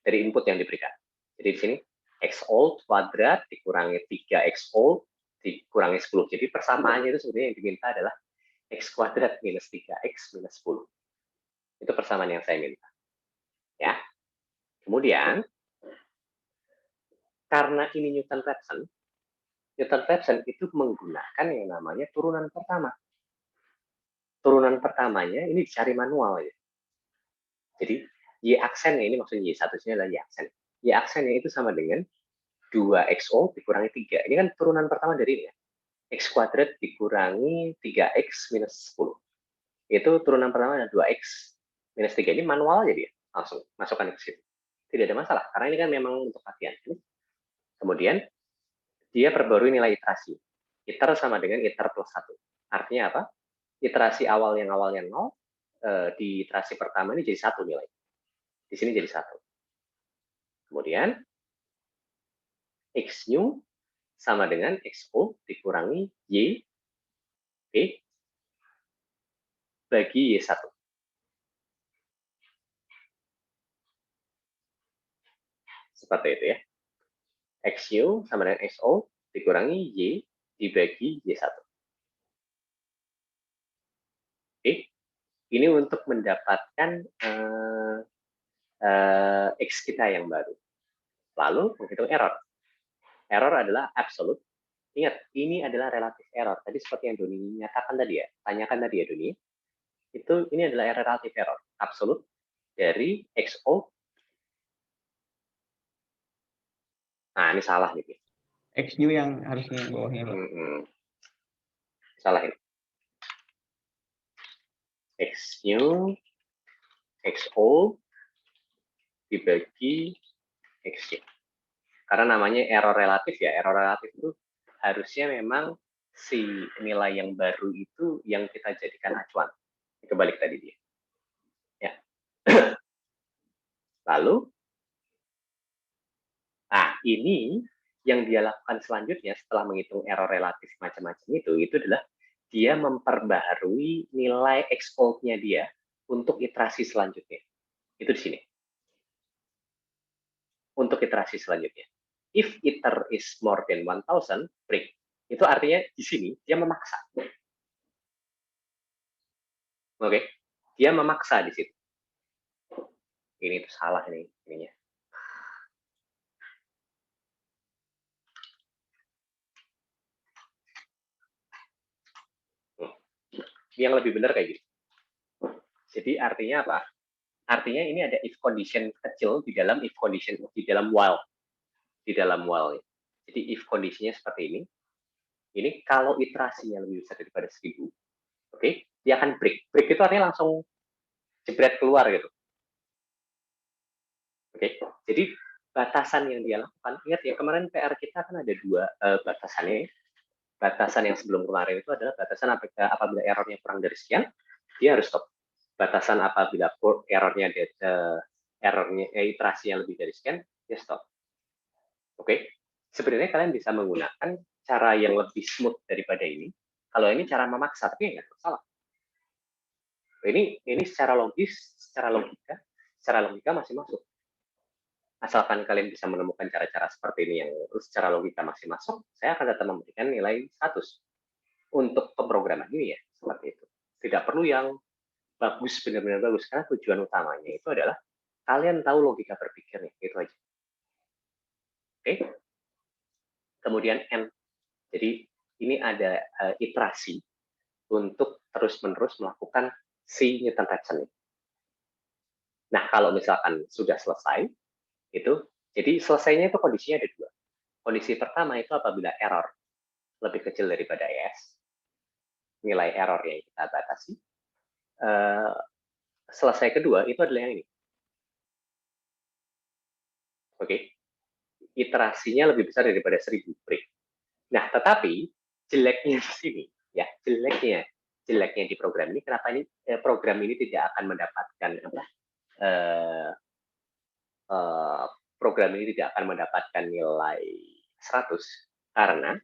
dari input yang diberikan. Jadi di sini x old kuadrat dikurangi 3x old dikurangi 10. Jadi persamaannya itu sebenarnya yang diminta adalah x kuadrat minus 3x minus 10. Itu persamaan yang saya minta. Ya. Kemudian, karena ini Newton-Raphson itu menggunakan yang namanya turunan pertama. Turunan pertamanya ini dicari manual ya. Jadi Y aksennya ini maksudnya Y statusnya adalah Y aksen. Y aksennya itu sama dengan 2xo dikurangi 3. Ini kan turunan pertama dari ini ya. X kuadrat dikurangi 3x minus 10. Itu turunan pertama adalah 2x minus 3. Ini manual jadi ya. Langsung masukkan ke situ. Tidak ada masalah karena ini kan memang untuk latihan. Kemudian dia perbarui nilai iterasi. Iter sama dengan iter plus 1. Artinya apa? Iterasi awal yang 0, di iterasi pertama ini jadi 1 nilai. Di sini jadi 1. Kemudian, X new sama dengan XO dikurangi Y bagi Y1. Seperti itu ya. XU sama dengan XO dikurangi Y dibagi Y1. Oke. Ini untuk mendapatkan X kita yang baru. Lalu menghitung error. Error adalah absolute. Ingat, ini adalah relatif error. Tadi seperti yang Doni nyatakan tadi ya, tanyakan tadi ya Doni. ini adalah relative error absolut dari XO. Nah, ini salah nih. XU yang harusnya bawahnya, Pak. Salah ini. XU, XO dibagi XY. Karena namanya error relatif ya. Error relatif itu harusnya memang si nilai yang baru itu yang kita jadikan acuan. Kebalik tadi dia. Ya. Lalu, ini yang dia lakukan selanjutnya setelah menghitung error relatif macam-macam itu adalah dia memperbaharui nilai X-old-nya dia untuk iterasi selanjutnya. Itu di sini. Untuk iterasi selanjutnya. If iter is more than 1000, break. Itu artinya di sini dia memaksa. Oke, dia memaksa di situ. Ini tuh salah ininya. Yang lebih benar kayak gitu. Jadi artinya apa? Artinya ini ada if condition kecil di dalam if condition, di dalam while. Di dalam while. Jadi if kondisinya seperti ini. Ini kalau iterasinya lebih besar daripada 1000, oke, dia akan break. Break itu artinya langsung jebret keluar gitu. Oke, jadi batasan yang dia lakukan, ingat ya kemarin PR kita kan ada 2 batasannya. Batasan yang sebelum kemarin itu adalah batasan apabila errornya kurang dari sekian, dia harus stop. Batasan apabila errornya iterasinya lebih dari sekian, dia stop. Oke, sebenarnya kalian bisa menggunakan cara yang lebih smooth daripada ini. Kalau ini cara memaksa, tapi nggak salah. Ini secara logis, secara logika masih masuk. Asalkan kalian bisa menemukan cara-cara seperti ini yang secara logika masih masuk, saya akan tetap memberikan nilai 100 untuk pemrograman ini ya, seperti itu. Tidak perlu yang bagus, benar-benar bagus, karena tujuan utamanya itu adalah kalian tahu logika berpikirnya, itu aja. Oke. Kemudian N. Jadi ini ada iterasi untuk terus-menerus melakukan si Newton Raphson. Nah, kalau misalkan sudah selesai, jadi selesainya itu kondisinya ada 2. Kondisi pertama itu apabila error lebih kecil daripada S, nilai error yang kita batasi. Selesai kedua itu adalah yang ini. Oke. Iterasinya lebih besar daripada 1000 break. Nah, tetapi jeleknya di sini, ya, jeleknya di program ini, kenapa ini program ini tidak akan mendapatkan program ini tidak akan mendapatkan nilai 100 karena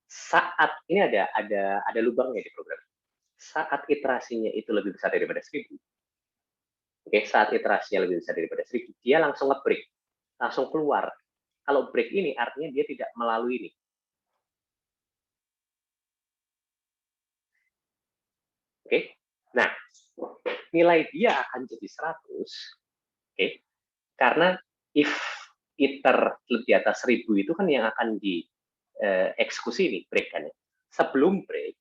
saat ini ada lubangnya di program. Saat iterasinya itu lebih besar daripada 1000. Oke, saat iterasinya lebih besar daripada 1000, dia langsung nge-break, langsung keluar. Kalau break ini artinya dia tidak melalui ini. Oke. Nah, nilai dia akan jadi 100. Oke. Karena if iter di atas 1000 itu kan yang akan dieksekusi ini, break kan ya. Sebelum break,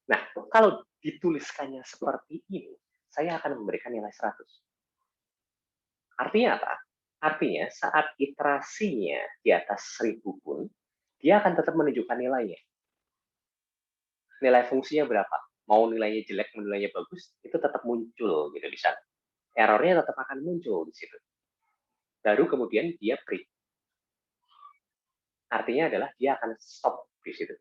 nah, kalau dituliskannya seperti ini, saya akan memberikan nilai 100. Artinya apa? Artinya saat iterasinya di atas 1000 pun, dia akan tetap menunjukkan nilainya. Nilai fungsinya berapa? Mau nilainya jelek, mau nilainya bagus, itu tetap muncul gitu di sana. Errornya tetap akan muncul di situ. Baru kemudian dia break. Artinya adalah dia akan stop di situ.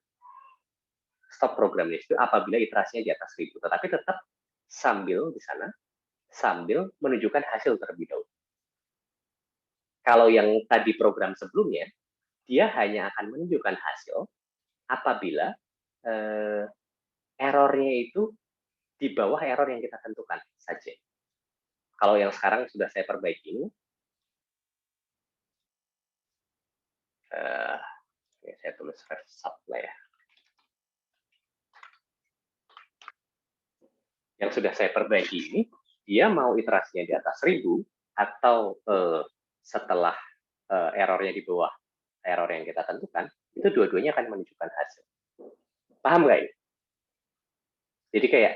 Stop programnya itu apabila iterasinya di atas 1000. Tetapi tetap sambil di sana, sambil menunjukkan hasil terlebih dahulu. Kalau yang tadi program sebelumnya, dia hanya akan menunjukkan hasil apabila errornya itu di bawah error yang kita tentukan saja. Kalau yang sekarang sudah saya perbaiki ini Oke, saya tulis result lah ya. Yang sudah saya perbaiki ini, dia mau iterasinya di atas 1000 atau setelah errornya di bawah error yang kita tentukan, itu dua-duanya akan menunjukkan hasil. Paham nggak ini? Jadi kayak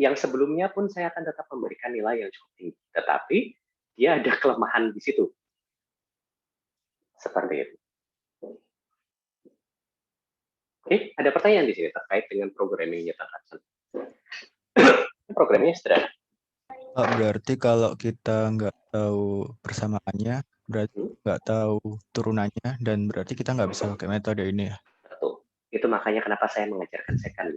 yang sebelumnya pun saya akan tetap memberikan nilai yang cukup tinggi, tetapi dia ada kelemahan di situ. Seperti itu. Oke, ada pertanyaan di sini terkait dengan programming Newton Raphson. Programnya sederhana. Berarti kalau kita nggak tahu persamaannya, berarti nggak tahu turunannya, dan berarti kita nggak bisa pakai metode ini ya? Betul. Itu makanya kenapa saya mengajarkan secant.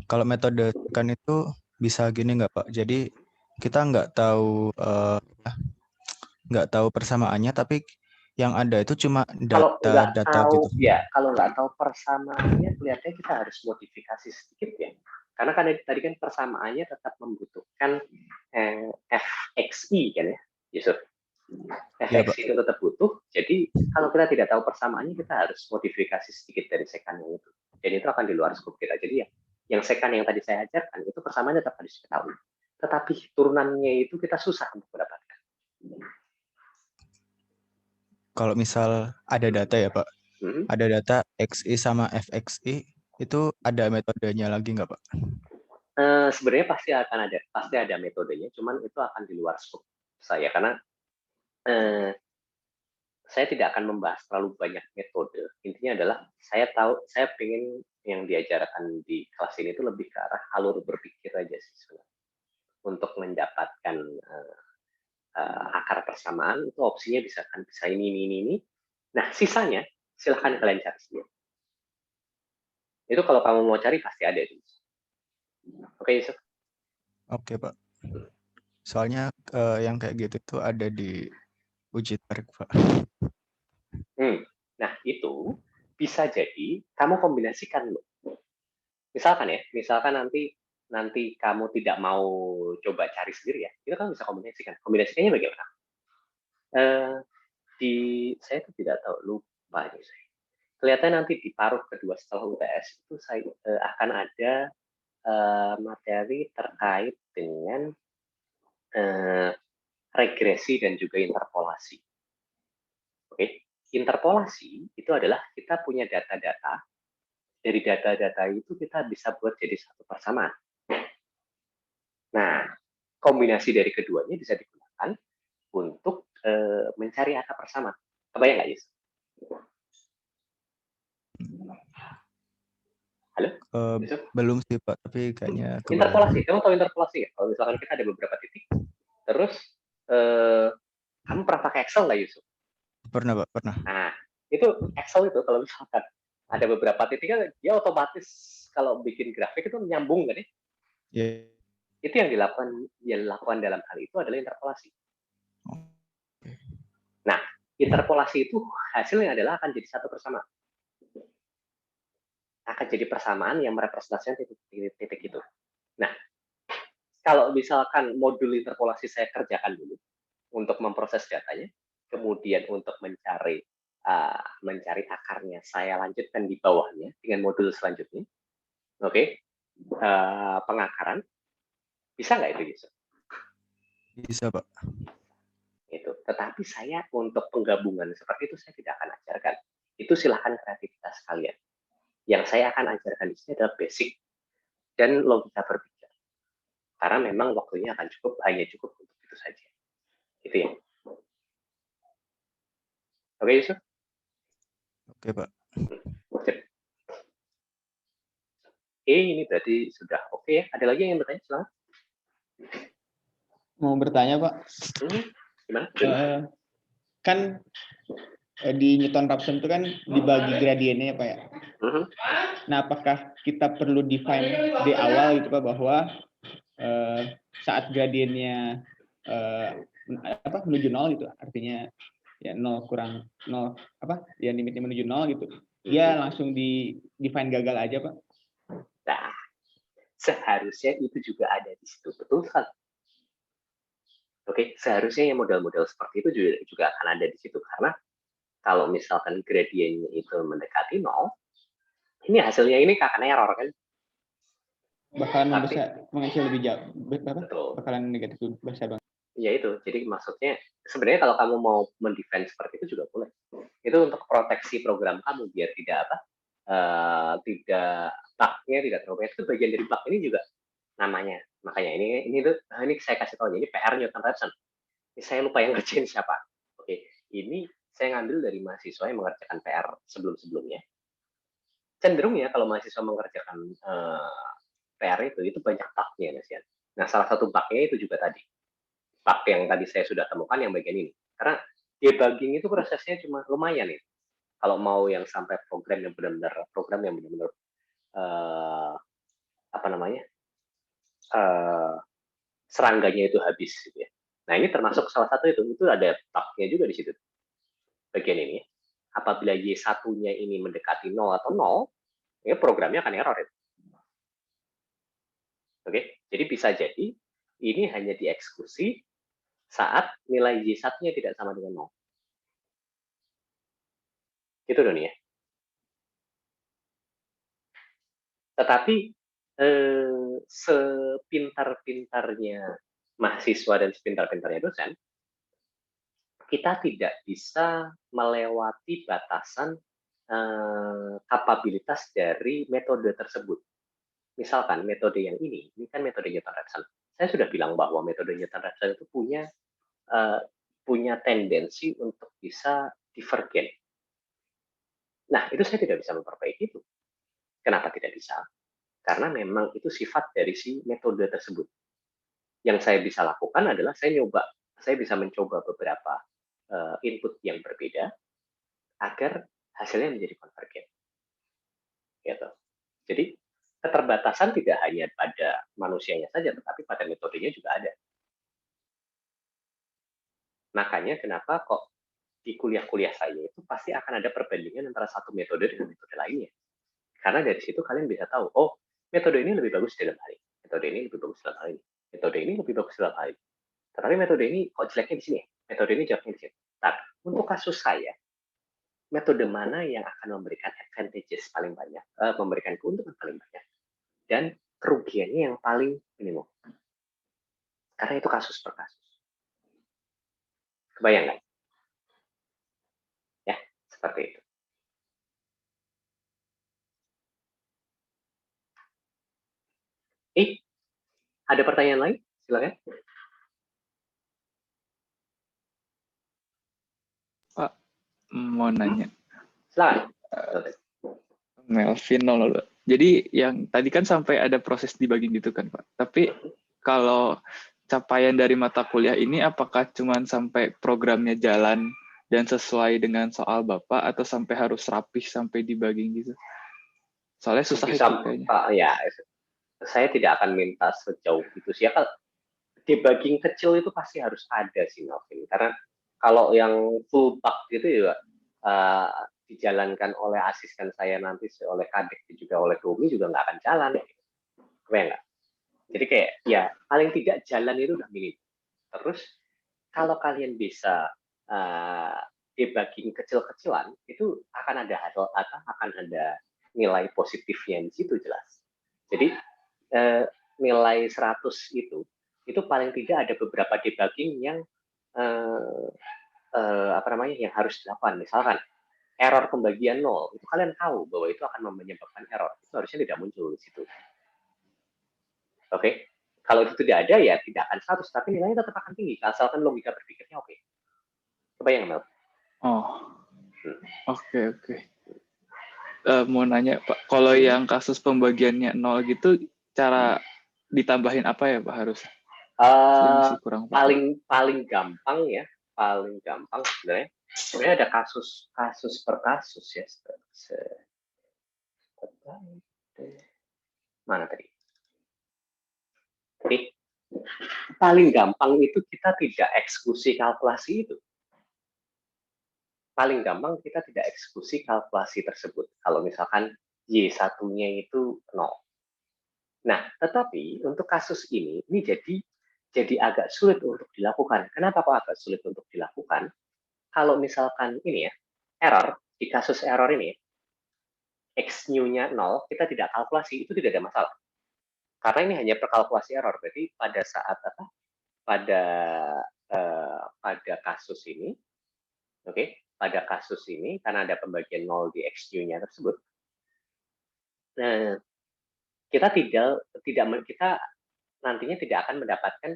Kalau metode secant itu bisa gini nggak Pak? Jadi kita nggak tahu persamaannya, tapi yang ada itu cuma data gitu. Ya, kalau nggak tahu persamaannya, kelihatannya kita harus modifikasi sedikit ya. Karena kan tadi kan persamaannya tetap membutuhkan fxi kan ya, Yusuf. fxi itu tetap butuh. Jadi kalau kita tidak tahu persamaannya, kita harus modifikasi sedikit dari secant yang itu. Jadi itu akan di luar skop kita. Jadi ya, yang secant yang tadi saya ajarkan itu persamaannya tetap harus diketahui. Tetapi turunannya itu kita susah untuk mendapatkan. Kalau misal ada data ya Pak, ada data XI sama FXI, itu ada metodenya lagi nggak Pak? Sebenarnya pasti ada metodenya, cuman itu akan di luar skop saya karena saya tidak akan membahas terlalu banyak metode. Intinya adalah saya pengen yang diajarkan di kelas ini itu lebih ke arah alur berpikir aja sih sebenarnya. Untuk mendapatkan akar persamaan itu opsinya bisa ini. Nah, sisanya silahkan kalian cari sendiri. Itu kalau kamu mau cari pasti ada di situ. Oke, Yusuf? Oke, Pak. Soalnya yang kayak gitu tuh ada di uji tarik, Pak. Nah, itu bisa jadi kamu kombinasikan loh. Misalkan nanti kamu tidak mau coba cari sendiri ya, itu kan bisa kombinasikan. Kombinasikannya bagaimana? Saya tuh tidak tahu, lupa ini saya. Kelihatan nanti di paruh kedua setelah UTS itu saya akan ada materi terkait dengan regresi dan juga interpolasi. Oke, interpolasi itu adalah kita punya data-data. Dari data-data itu kita bisa buat jadi satu persamaan. Nah, kombinasi dari keduanya bisa digunakan untuk mencari akar persamaan. Kebayang nggak, Yus? Halo? Belum sih, Pak, tapi kayaknya kebayang. Interpolasi, kamu tahu interpolasi nggak? Kalau misalkan kita ada beberapa titik, terus kamu pernah pakai Excel nggak, Yusuf? Pernah, Pak, pernah. Nah, itu Excel itu kalau misalkan ada beberapa titiknya, dia otomatis kalau bikin grafik itu menyambung kan ya? Yeah. Itu yang dilakukan dalam hal itu adalah interpolasi. Nah, interpolasi itu hasilnya adalah akan jadi satu persamaan. Akan jadi persamaan yang merepresentasikan titik itu. Nah, kalau misalkan modul interpolasi saya kerjakan dulu untuk memproses datanya, kemudian untuk mencari akarnya saya lanjutkan di bawahnya dengan modul selanjutnya. Oke. Pengakaran bisa nggak itu, Yusuf? Bisa, Pak. Itu. Tetapi saya untuk penggabungan seperti itu saya tidak akan ajarkan. Itu silahkan kreativitas kalian. Yang saya akan ajarkan di sini adalah basic dan logika berpikir. Karena memang waktunya akan hanya cukup untuk itu saja. Itu ya. Oke, Yusuf? Oke, Pak. Ini berarti sudah oke ya. Ada lagi yang bertanya? Silahkan. Mau bertanya, Pak? Gimana? Kan di Newton Raphson itu kan dibagi gradiennya ya, Pak ya? Nah, apakah kita perlu define di awal gitu Pak bahwa saat gradiennya menuju 0 gitu, artinya ya 0 kurang 0 ya limitnya menuju 0 gitu, dia langsung di define gagal aja Pak? Nah, seharusnya itu juga ada di situ, betul kan? Oke, seharusnya yang model-model seperti itu juga akan ada di situ karena kalau misalkan gradiennya itu mendekati 0, ini hasilnya ini akan error kan? Bakalan mengecil lebih jauh. Bakalan negatif besar banget. Ya itu, jadi maksudnya sebenarnya kalau kamu mau mendefense seperti itu juga boleh. Itu untuk proteksi program kamu biar tidak tidak bug-nya tidak terlalu banyak. Itu bagian dari bug ini juga namanya. Makanya ini saya kasih tahu, ini PR Newton Raphson. Saya lupa yang ngerjain siapa. Oke, ini saya ngambil dari mahasiswa yang mengerjakan PR sebelum-sebelumnya. Cenderung ya kalau mahasiswa mengerjakan PR itu banyak bug-nya, Mas Yan. Nah, salah satu bug-nya itu juga tadi. Bug yang tadi saya sudah temukan yang bagian ini. Karena debugging itu prosesnya cuma lumayan ya. Kalau mau yang sampai program yang benar-benar serangganya itu habis gitu ya. Nah, ini termasuk salah satu itu ada bug-nya juga di situ. Bagian ini, apabila Y1-nya ini mendekati 0 atau 0, ya programnya akan error itu. Oke, jadi bisa jadi ini hanya dieksekusi saat nilai Y1-nya tidak sama dengan 0. Gitu dong ya. Tetapi sepintar-pintarnya mahasiswa dan sepintar-pintarnya dosen, kita tidak bisa melewati batasan kapabilitas dari metode tersebut. Misalkan metode yang ini kan metode Newton Raphson. Saya sudah bilang bahwa metode Newton Raphson itu punya tendensi untuk bisa divergen. Nah, itu saya tidak bisa memperbaiki itu. Kenapa tidak bisa? Karena memang itu sifat dari si metode tersebut. Yang saya bisa lakukan adalah saya bisa mencoba beberapa input yang berbeda agar hasilnya menjadi konvergen. Gitu. Jadi keterbatasan tidak hanya pada manusianya saja, tetapi pada metodenya juga ada. Makanya kenapa kok di kuliah-kuliah saya itu pasti akan ada perbandingan antara satu metode dengan metode lainnya. Karena dari situ kalian bisa tahu, oh, metode ini lebih bagus dalam hal ini, metode ini lebih bagus dalam hal ini, metode ini lebih bagus dalam hal ini. Tetapi metode ini kok jeleknya di sini, metode ini jeleknya di sini. Tapi untuk kasus saya, metode mana yang akan memberikan advantages paling banyak, memberikan keuntungan paling banyak, dan kerugiannya yang paling minimum. Karena itu kasus per kasus. Kebayang nggak? Ya, seperti itu. Ada pertanyaan lain? Silakan. Pak, mau nanya. Silakan. Melvin lalu. Jadi yang tadi kan sampai ada proses debugging gitu kan, Pak. Tapi kalau capaian dari mata kuliah ini apakah cuma sampai programnya jalan dan sesuai dengan soal Bapak atau sampai harus rapih sampai debugging gitu? Soalnya susah itu kayaknya. Ya, saya tidak akan minta sejauh itu sih. Ya, debugging kecil itu pasti harus ada sih, Melvin. Karena kalau yang full bug gitu ya dijalankan oleh asisten saya nanti, oleh Kadek juga oleh Domi juga nggak akan jalan. Kebayang nggak? Jadi kayak ya paling tidak jalan itu udah minim. Terus kalau kalian bisa debugging kecil-kecilan itu akan ada nilai positifnya di situ jelas. Jadi nilai 100 itu paling tidak ada beberapa debugging yang yang harus dilakukan. Misalkan error pembagian 0, itu kalian tahu bahwa itu akan menyebabkan error. Itu harusnya tidak muncul di situ. Oke. Kalau itu tidak ada ya tidak akan 100, tapi nilainya tetap akan tinggi asalkan logika berpikirnya oke. Kebayang, Mel? Oh. Oke. Mau nanya Pak, kalau yang kasus pembagiannya 0 gitu, cara ditambahin apa ya Pak harus? Paling gampang ya, sebenarnya ada kasus per kasus ya. Mana tadi? Oke. Paling gampang itu kita tidak eksekusi kalkulasi itu. Paling gampang kita tidak eksekusi kalkulasi tersebut. Kalau misalkan Y1-nya itu 0. Nah, tetapi untuk kasus ini jadi agak sulit untuk dilakukan. Kenapa kok agak sulit untuk dilakukan? Kalau misalkan ini ya, error, di kasus error ini, X new-nya 0, kita tidak kalkulasi, itu tidak ada masalah. Karena ini hanya perkalkulasi error, berarti pada saat apa? Pada kasus ini, oke, pada kasus ini karena ada pembagian 0 di X new-nya tersebut, kita nantinya tidak akan mendapatkan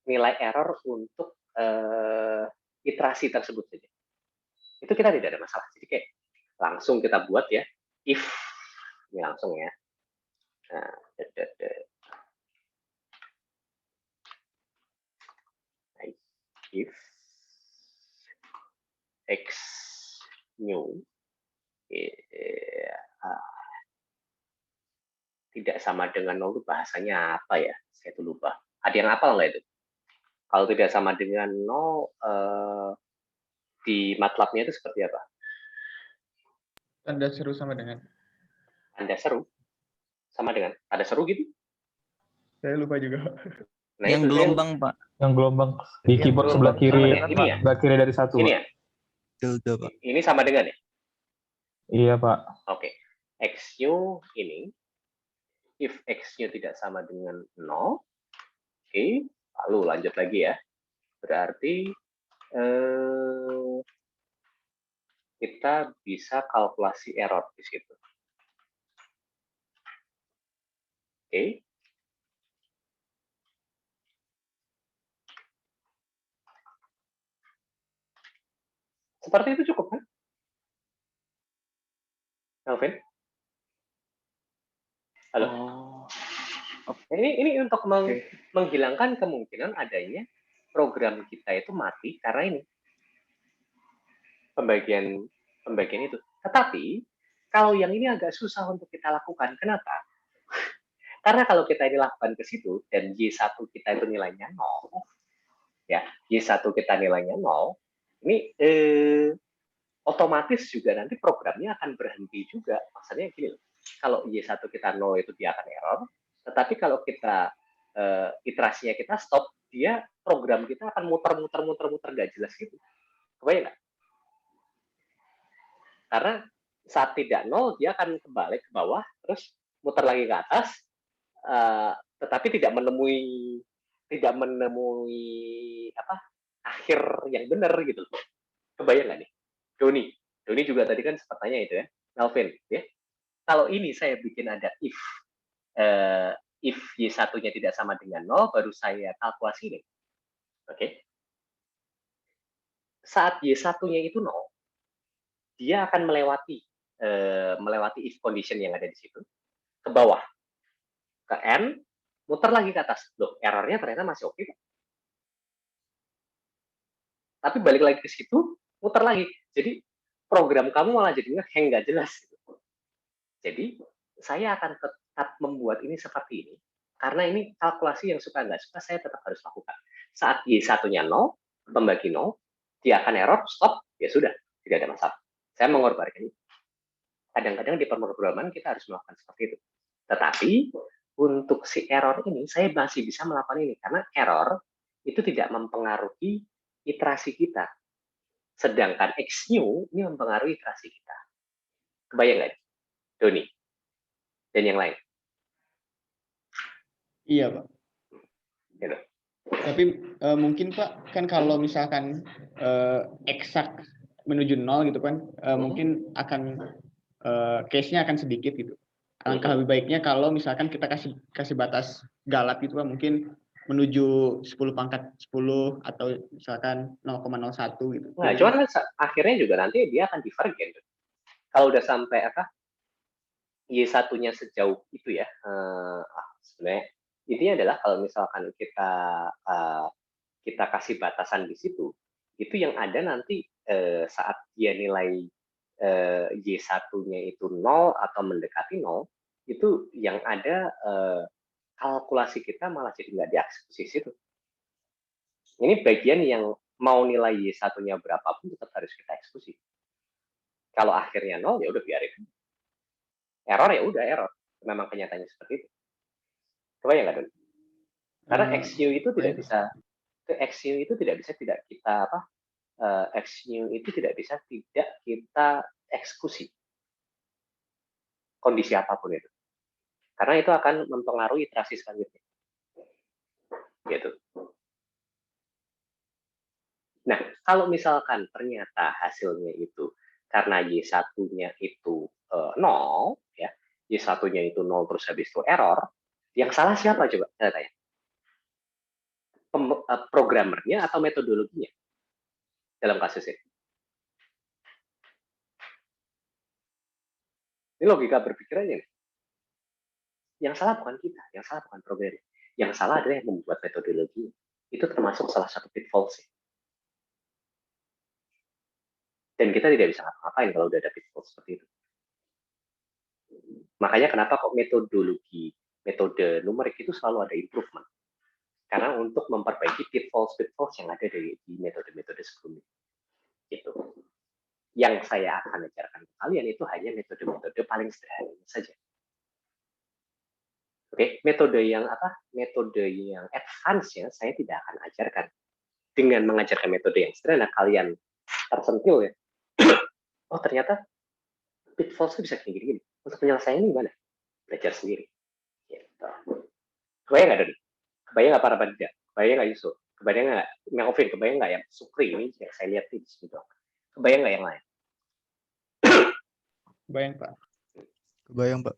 nilai error untuk iterasi tersebut saja. Itu kita tidak ada masalah. Jadi kayak langsung kita buat ya, if ini langsung ya. Nah, if X new tidak sama dengan 0 itu bahasanya apa ya? Saya itu lupa. Ada yang hafal nggak itu? Kalau tidak sama dengan 0, di MATLAB-nya itu seperti apa? Tanda seru sama dengan? Tanda seru? Sama dengan? Tanda seru gitu? Saya lupa juga. Nah, yang gelombang, Pak. Yang gelombang di keyboard sebelah kiri, ini ya? sebelah kiri dari satu. Ini ya? Ini sama dengan ya? Iya, Pak. Oke. X new ini, if X new tidak sama dengan 0, oke, lalu lanjut lagi ya. Berarti kita bisa kalkulasi error di situ. Oke. Seperti itu cukup kan? Melvin? Halo? Ini untuk menghilangkan kemungkinan adanya program kita itu mati karena ini. Pembagian itu. Tetapi, kalau yang ini agak susah untuk kita lakukan. Kenapa? Karena kalau kita ini lakukan ke situ, dan Y1 kita itu nilainya 0, ya, Y1 kita nilainya 0, ini otomatis juga nanti programnya akan berhenti juga. Maksudnya gini loh, kalau Y1 kita 0 itu dia akan error, tetapi kalau kita iterasinya kita stop, program kita akan muter-muter gak jelas gitu. Kebayang nggak? Karena saat tidak 0, dia akan kembali ke bawah, terus muter lagi ke atas, tetapi tidak menemui akhir yang benar gitu. Kebayang nggak nih? Doni juga tadi kan sempat tanya itu ya, Melvin, ya. Kalau ini saya bikin ada if Y1-nya tidak sama dengan 0, baru saya kalkulasi nih. Oke. Saat Y1-nya itu 0, dia akan melewati if condition yang ada di situ, ke bawah, ke N, muter lagi ke atas. Loh, errornya ternyata masih oke. Tapi balik lagi ke situ, muter lagi. Jadi, program kamu malah jadinya hang nggak jelas. Jadi, saya akan tetap membuat ini seperti ini. Karena ini kalkulasi yang suka nggak suka, saya tetap harus lakukan. Saat Y1-nya 0, pembagi 0, dia akan error, stop, ya sudah, tidak ada masalah. Saya mengorbankan itu. Kadang-kadang di pemrograman kita harus melakukan seperti itu. Tetapi untuk si error ini saya masih bisa melakukan ini karena error itu tidak mempengaruhi iterasi kita. Sedangkan X new ini mempengaruhi iterasi kita. Kebayang nggak, Doni? Dan yang lain? Iya, Pak. Gitu. Tapi mungkin Pak, kan kalau misalkan eksak menuju 0 gitu kan, mungkin akan case-nya akan sedikit gitu. Alangkah lebih baiknya kalau misalkan kita kasih batas galak gitu Pak, mungkin menuju 10 pangkat 10 atau misalkan 0,01 gitu. Nah, cuman akhirnya juga nanti dia akan divergen. Kalau udah sampai Y1-nya sejauh itu ya, sebenarnya intinya adalah kalau misalkan kita kasih batasan di situ, itu yang ada nanti saat dia nilai Y1-nya itu 0 atau mendekati 0, itu yang ada kalkulasi kita malah jadi nggak dieksekusi situ. Ini bagian yang mau nilai Y1-nya berapapun tetap harus kita eksekusi. Kalau akhirnya 0, ya udah biarin. Error ya udah error. Memang kenyataannya seperti itu. Kebayang nggak, Don? Karena XU itu tidak bisa kita X-new itu tidak bisa tidak kita eksekusi kondisi apapun itu, karena itu akan mempengaruhi iterasi selanjutnya. Gitu. Nah, kalau misalkan ternyata hasilnya itu karena Y1-nya itu 0, ya, Y1-nya itu 0 terus habis itu error, yang salah siapa coba? Saya tanya. Programmernya atau metodologinya dalam kasus ini? Ini logika berpikirannya nih. Yang salah bukan kita, yang salah bukan programmer. Yang salah adalah yang membuat metodologi. Itu termasuk salah satu pitfalls. Dan kita tidak bisa ngapa-ngapain kalau udah ada pitfall seperti itu. Makanya kenapa kok metode numerik itu selalu ada improvement. Karena untuk memperbaiki pitfalls yang ada di metode-metode sebelumnya. Gitu. Yang saya akan ajarkan ke kalian itu hanya metode-metode paling sederhana saja. Oke, metode yang advance ya saya tidak akan ajarkan. Dengan mengajarkan metode yang sederhana kalian tersentil ya. Oh ternyata pitfalls itu bisa gini-gini. Untuk penyelesaiannya gimana? Belajar sendiri. Gitu. Kebayang nggak Doni? Kebayang nggak para bandit? Kebayang nggak Yusuf? Kebayang nggak Melvin? Kebayang nggak yang Sukri ini yang saya lihat di sini dong? Kebayang nggak yang lain? Kebayang Pak. Kebayang Pak.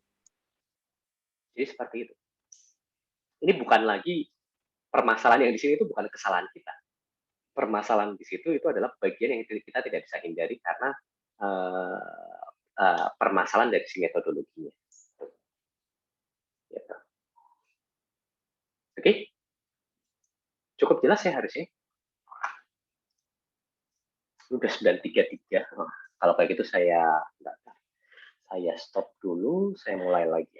Jadi seperti itu. Ini bukan lagi permasalahan yang di sini itu bukan kesalahan kita. Permasalahan di situ itu adalah bagian yang kita tidak bisa hindari karena permasalahan dari si metodologinya. Gitu. Oke? Cukup jelas ya harusnya. Udah 9.33. Kalau kayak gitu saya stop dulu, saya mulai lagi.